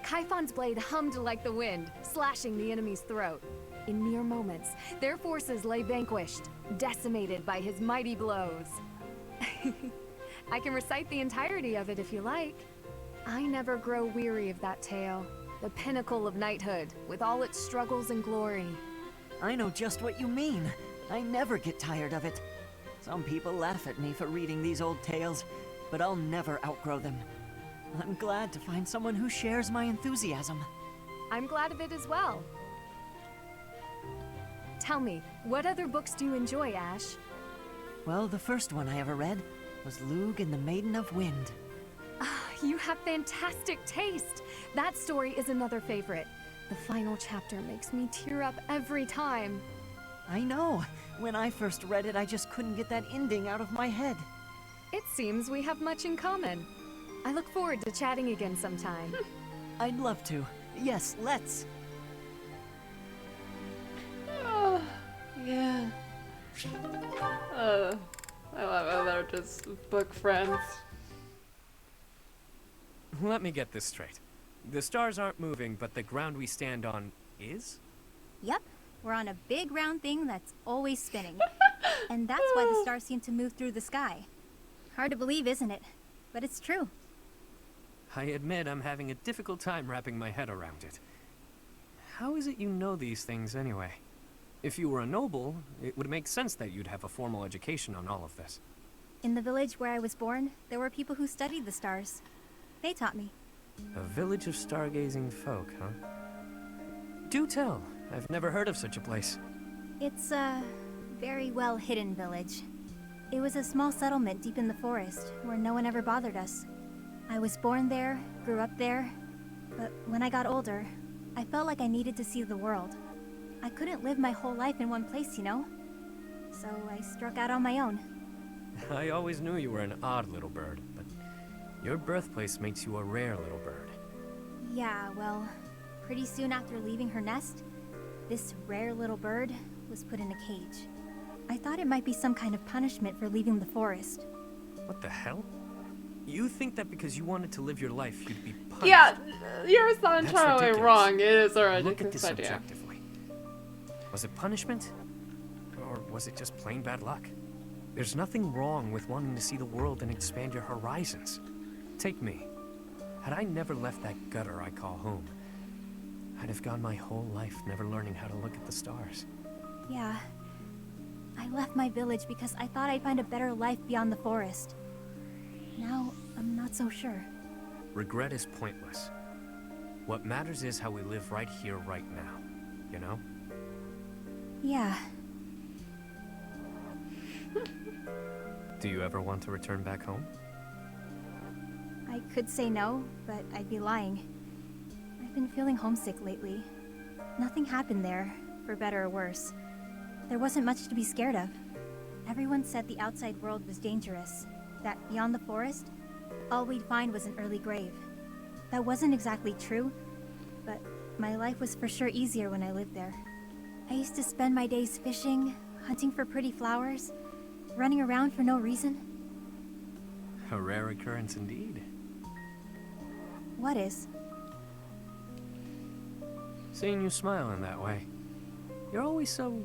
Kaifon's blade hummed like the wind, slashing the enemy's throat. In mere moments, their forces lay vanquished, decimated by his mighty blows. I can recite the entirety of it if you like. I never grow weary of that tale, the pinnacle of knighthood, with all its struggles and glory.
I know just what you mean. I never get tired of it. Some people laugh at me for reading these old tales, but I'll never outgrow them. I'm glad to find someone who shares my enthusiasm.
I'm glad of it as well. Tell me, what other books do you enjoy, Ash?
Well, the first one I ever read was Lug and the Maiden of Wind.
You have fantastic taste. That story is another favorite. The final chapter makes me tear up every time.
I know. When I first read it, I just couldn't get that ending out of my head.
It seems we have much in common. I look forward to chatting again sometime.
I'd love to. Yes, let's.
Oh, yeah. I love how they're just book friends.
Let me get this straight. The stars aren't moving, but the ground we stand on is?
Yep, we're on a big round thing that's always spinning. And that's why the stars seem to move through the sky. Hard to believe, isn't it? But it's true.
I admit I'm having a difficult time wrapping my head around it. How is it you know these things anyway? If you were a noble, it would make sense that you'd have a formal education on all of this.
In the village where I was born, there were people who studied the stars. They taught me.
A village of stargazing folk, huh? Do tell. I've never heard of such a place.
It's a very well hidden village. It was a small settlement deep in the forest where no one ever bothered us. I was born there, grew up there, but when I got older, I felt like I needed to see the world. I couldn't live my whole life in one place, you know? So I struck out on my own.
I always knew you were an odd little bird, but your birthplace makes you a rare little bird.
Yeah, well, pretty soon after leaving her nest, this rare little bird was put in a cage. I thought it might be some kind of punishment for leaving the forest.
What the hell? You think that because you wanted to live your life, you'd be punished?
Yeah, you're not
That's
entirely
ridiculous.
wrong. It is a ridiculous
Look at this
idea.
objectively. Was it punishment? Or was it just plain bad luck? There's nothing wrong with wanting to see the world and expand your horizons. Take me. Had I never left that gutter I call home, I'd have gone my whole life never learning how to look at the stars.
Yeah. I left my village because I thought I'd find a better life beyond the forest. Now, I'm not so sure.
Regret is pointless. What matters is how we live right here, right now. You know?
Yeah.
Do you ever want to return back home?
I could say no, but I'd be lying. I've been feeling homesick lately. Nothing happened there, for better or worse. There wasn't much to be scared of. Everyone said the outside world was dangerous, that beyond the forest, all we'd find was an early grave. That wasn't exactly true, but my life was for sure easier when I lived there. I used to spend my days fishing, hunting for pretty flowers, running around for no reason.
A rare occurrence indeed.
What is?
Seeing you smile in that way. You're always so,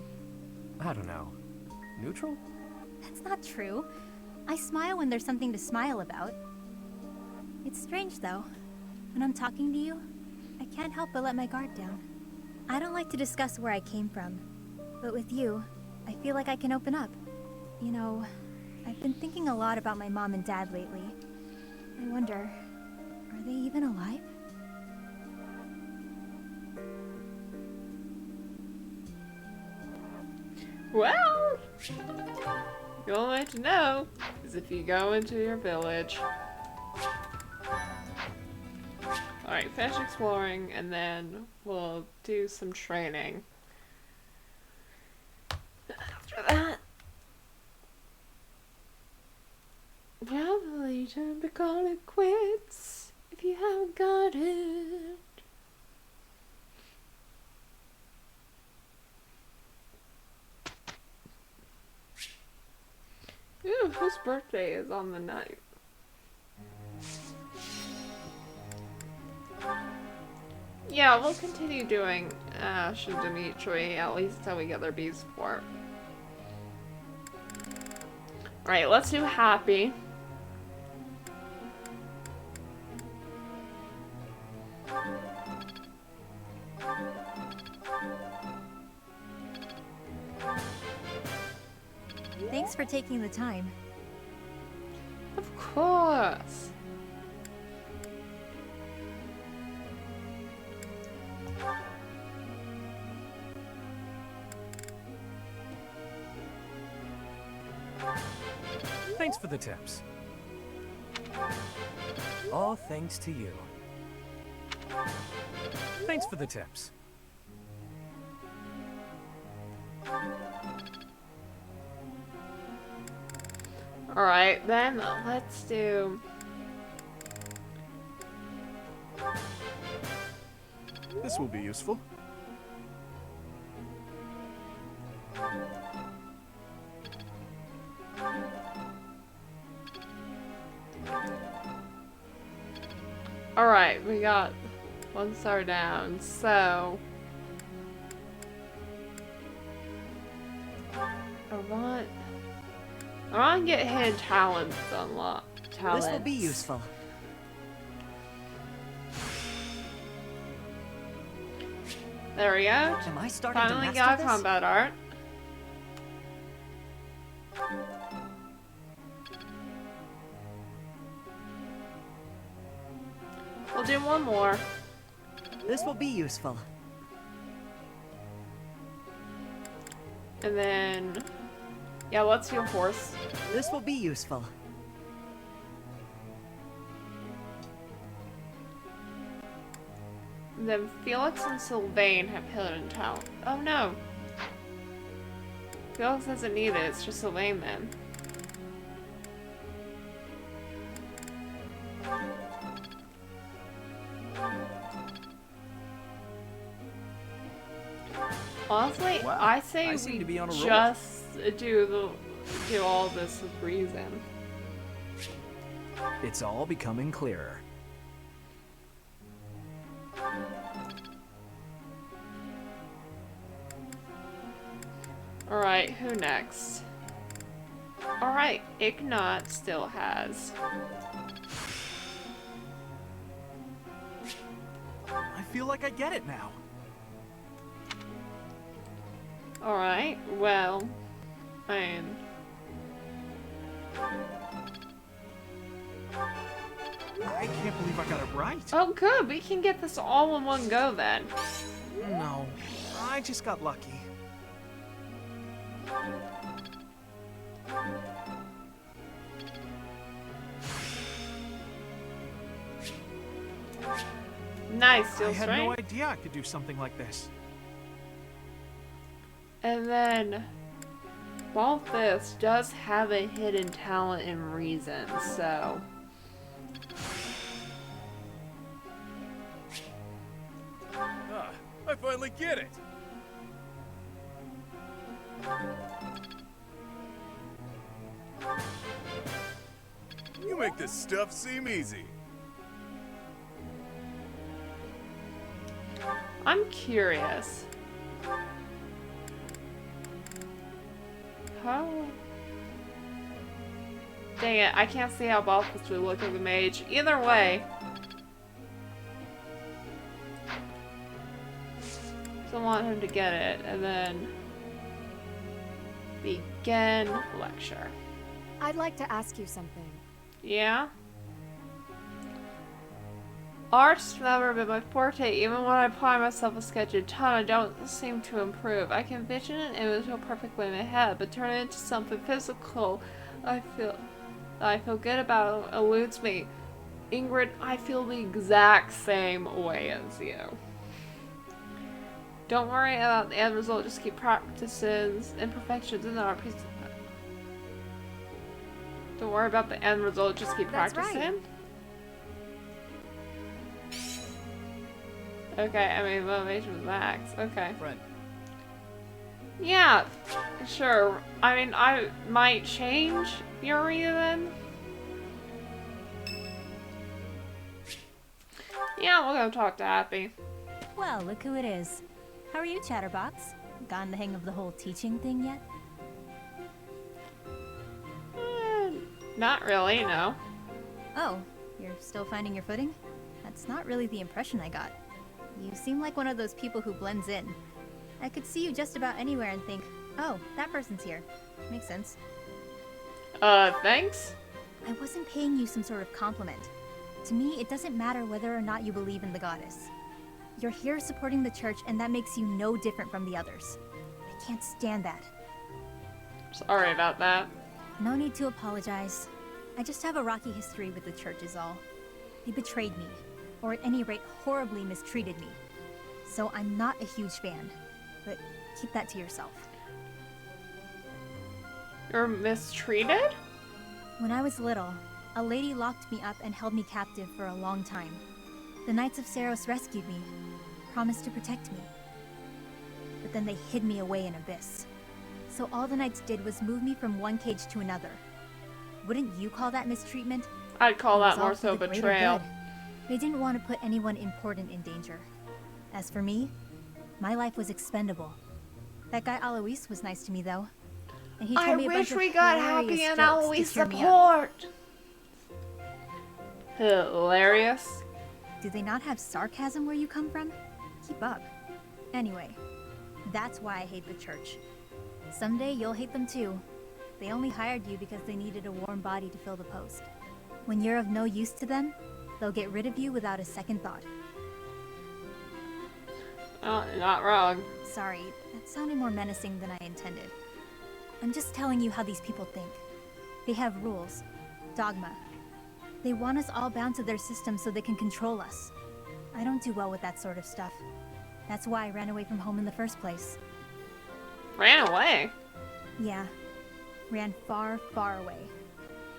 I don't know, neutral?
That's not true. I smile when there's something to smile about. It's strange, though. When I'm talking to you, I can't help but let my guard down. I don't like to discuss where I came from, but with you, I feel like I can open up. You know, I've been thinking a lot about my mom and dad lately. I wonder, are they even alive?
Well, the only way to know is if you go into your village. Alright, finish exploring, and then we'll do some training. After that, probably time to call it quits if you haven't got it. Ooh, whose birthday is on the night? Yeah, we'll continue doing Ash and Dimitri, at least until we get their B support. Alright, let's do Happy.
Thanks for taking the time.
Of course.
Thanks for the tips. All thanks to you. Thanks for the tips.
Alright, then let's do...
This will be useful.
Alright, we got 1 star down, so... I want to get hidden talents unlocked.
This will be useful.
There we go.
Am I starting to
Finally
master
got
this?
combat art. We'll do one more.
This will be useful.
And then... yeah, let's do a horse.
This will be useful.
And then Felix and Sylvain have hidden talent. Oh no! Felix doesn't need it, it's just Sylvain then. Honestly,
Wow,
I say
I seem
we
to be on a roll.
just do all this with reason.
It's all becoming clearer.
Alright, who next? Alright, Ignat still has.
I feel like I get it now.
Alright, well, I mean...
I can't believe I got it right.
oh good, we can get this all in one go then.
No, I just got lucky.
Nice, Steel
I had
Strength.
no idea I could do something like this.
And then, while this does have a hidden talent in reason, so...
Ah, I finally get it! You make this stuff seem easy.
I'm curious. How? Dang it, I can't see how Balthus would look at the mage. Either way. So I want him to get it, and then begin lecture.
I'd like to ask you something.
Yeah? Art's never been my forte. Even when I apply myself a sketch a ton, I don't seem to improve. I can envision an image so perfectly in my head, but turn it into something physical I feel good about eludes me. Ingrid, I feel the exact same way as you. Don't worry about the end result, just keep practices, imperfections in our piece. Don't worry about the end result, just keep practicing.
Right.
Okay, I mean, motivation was max. Okay.
Friend.
Yeah, sure. I mean, I might change your reason. Yeah, we'll go talk to Happy.
Well, look who it is. How are you, Chatterbox? Gotten the hang of the whole teaching thing yet?
Not really, no.
Oh, you're still finding your footing? That's not really the impression I got. You seem like one of those people who blends in. I could see you just about anywhere and think, oh, that person's here. Makes sense.
Thanks?
I wasn't paying you some sort of compliment. To me, it doesn't matter whether or not you believe in the goddess. You're here supporting the church, and that makes you no different from the others. I can't stand that.
Sorry about that.
No need to apologize. I just have a rocky history with the church is all. They betrayed me, or at any rate, horribly mistreated me. So I'm not a huge fan, but keep that to yourself.
You're mistreated?
When I was little, a lady locked me up and held me captive for a long time. The Knights of Saros rescued me, promised to protect me. But then they hid me away in Abyss. So all the Knights did was move me from one cage to another. Wouldn't you call that mistreatment?
I'd call
It was
that
all
more
for
so
the greater
betrayal.
good. They didn't want to put anyone important in danger. As for me, my life was expendable. That guy Alois was nice to me, though. And he told
I
me a
wish
bunch of
we got
hilarious
Happy and
jokes
Alois
to cheer me up.
support. Hilarious.
Do they not have sarcasm where you come from? Keep up. Anyway, that's why I hate the church. Someday you'll hate them too. They only hired you because they needed a warm body to fill the post. When you're of no use to them, they'll get rid of you without a second thought.
Oh, you're not wrong.
Sorry, that sounded more menacing than I intended. I'm just telling you how these people think. They have rules, dogma. They want us all bound to their system so they can control us. I don't do well with that sort of stuff. That's why I ran away from home in the first place.
Ran away?
Yeah. Ran far, far away.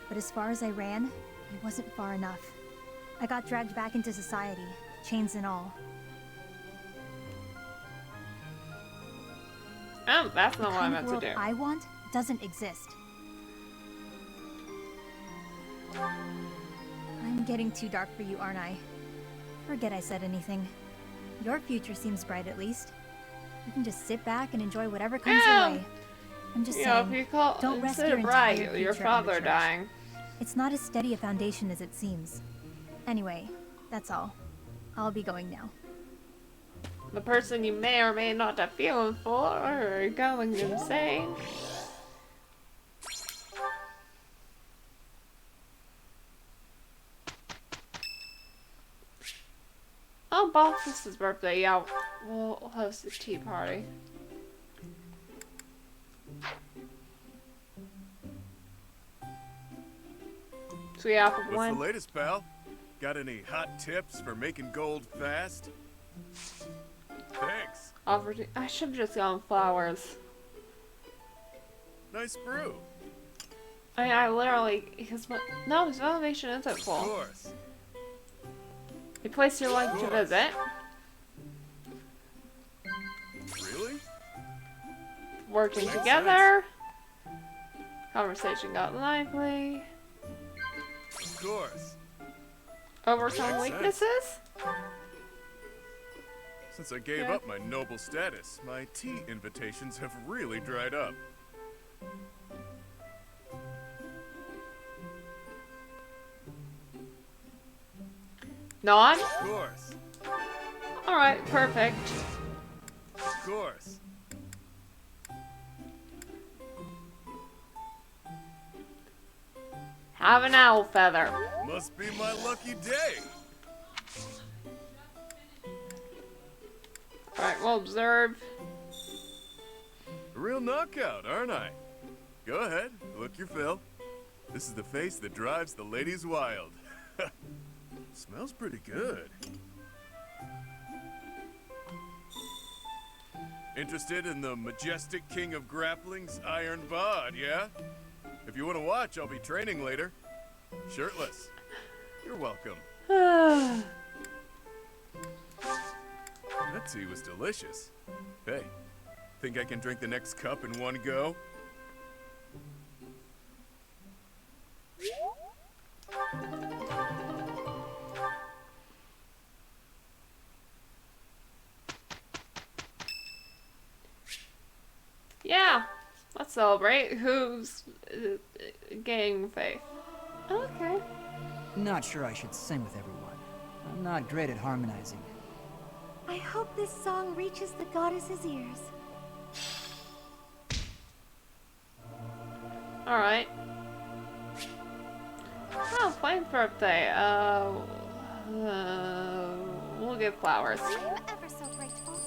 But as far as I ran, it wasn't far enough. I got dragged back into society, chains and all.
Oh, that's not
The
what I
kind
meant
of
to
world
do.
I want doesn't exist. I'm getting too dark for you, aren't I? Forget I said anything. Your future seems bright, at least. You can just sit back and enjoy whatever comes your way. I'm just
Yeah,
saying,
if you call
don't rest
instead
your
of
entire
bright, your
future on the
father
church.
dying.
It's not as steady a foundation as it seems. Anyway, that's all. I'll be going now.
The person you may or may not have feeling for are going insane. Oh, Boss's birthday, yeah. We'll host a tea party. So yeah, for
What's
one.
the latest, pal? Got any hot tips for making gold fast? Thanks.
I should have just gone flowers.
Nice brew.
I literally, his motivation isn't full.
Of course.
A place you like to visit.
Really?
Working
Makes
together. Conversation got lively.
Of course.
Overcome
Makes sense.
weaknesses?
Since I gave up my noble status, my tea invitations have really dried up.
Nod?
Of course.
Alright, perfect.
Of course.
Have an owl feather.
Must be my lucky day.
Alright, we'll observe.
A real knockout, aren't I? Go ahead, look your fill. This is the face that drives the ladies wild. Smells pretty good. Interested in the majestic king of grappling's iron bod, yeah? If you want to watch, I'll be training later. Shirtless. You're welcome. That tea was delicious. Hey, think I can drink the next cup in one go?
Yeah, let's celebrate. Who's gaining faith? Okay.
Not sure I should sing with everyone. I'm not great at harmonizing.
I hope this song reaches the goddess's ears.
Alright. Oh, Flame's birthday. We'll give flowers.
I'm ever so grateful.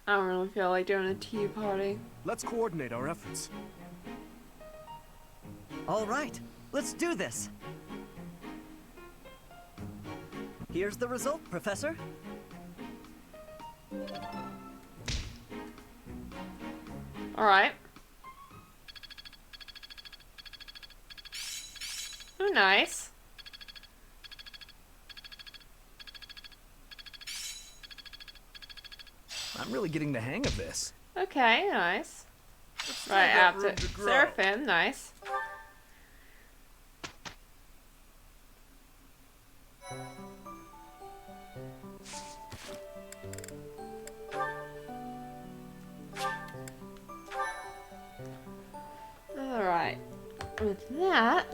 I don't really feel like doing a tea party.
Let's coordinate our efforts.
All right, let's do this. Here's the result, Professor.
Alright. Oh, nice.
I'm really getting the hang of this.
Okay, nice. Right after Seraphim, nice. Alright. With that,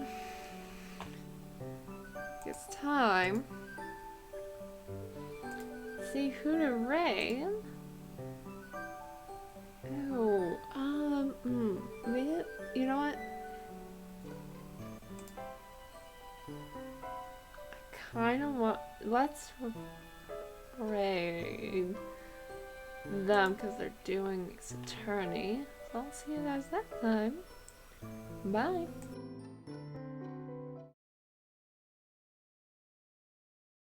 it's time to see who to raid. Oh, you know what? I kind of want, let's raid them because they're doing Attorney. So I'll see you guys next time. Bye.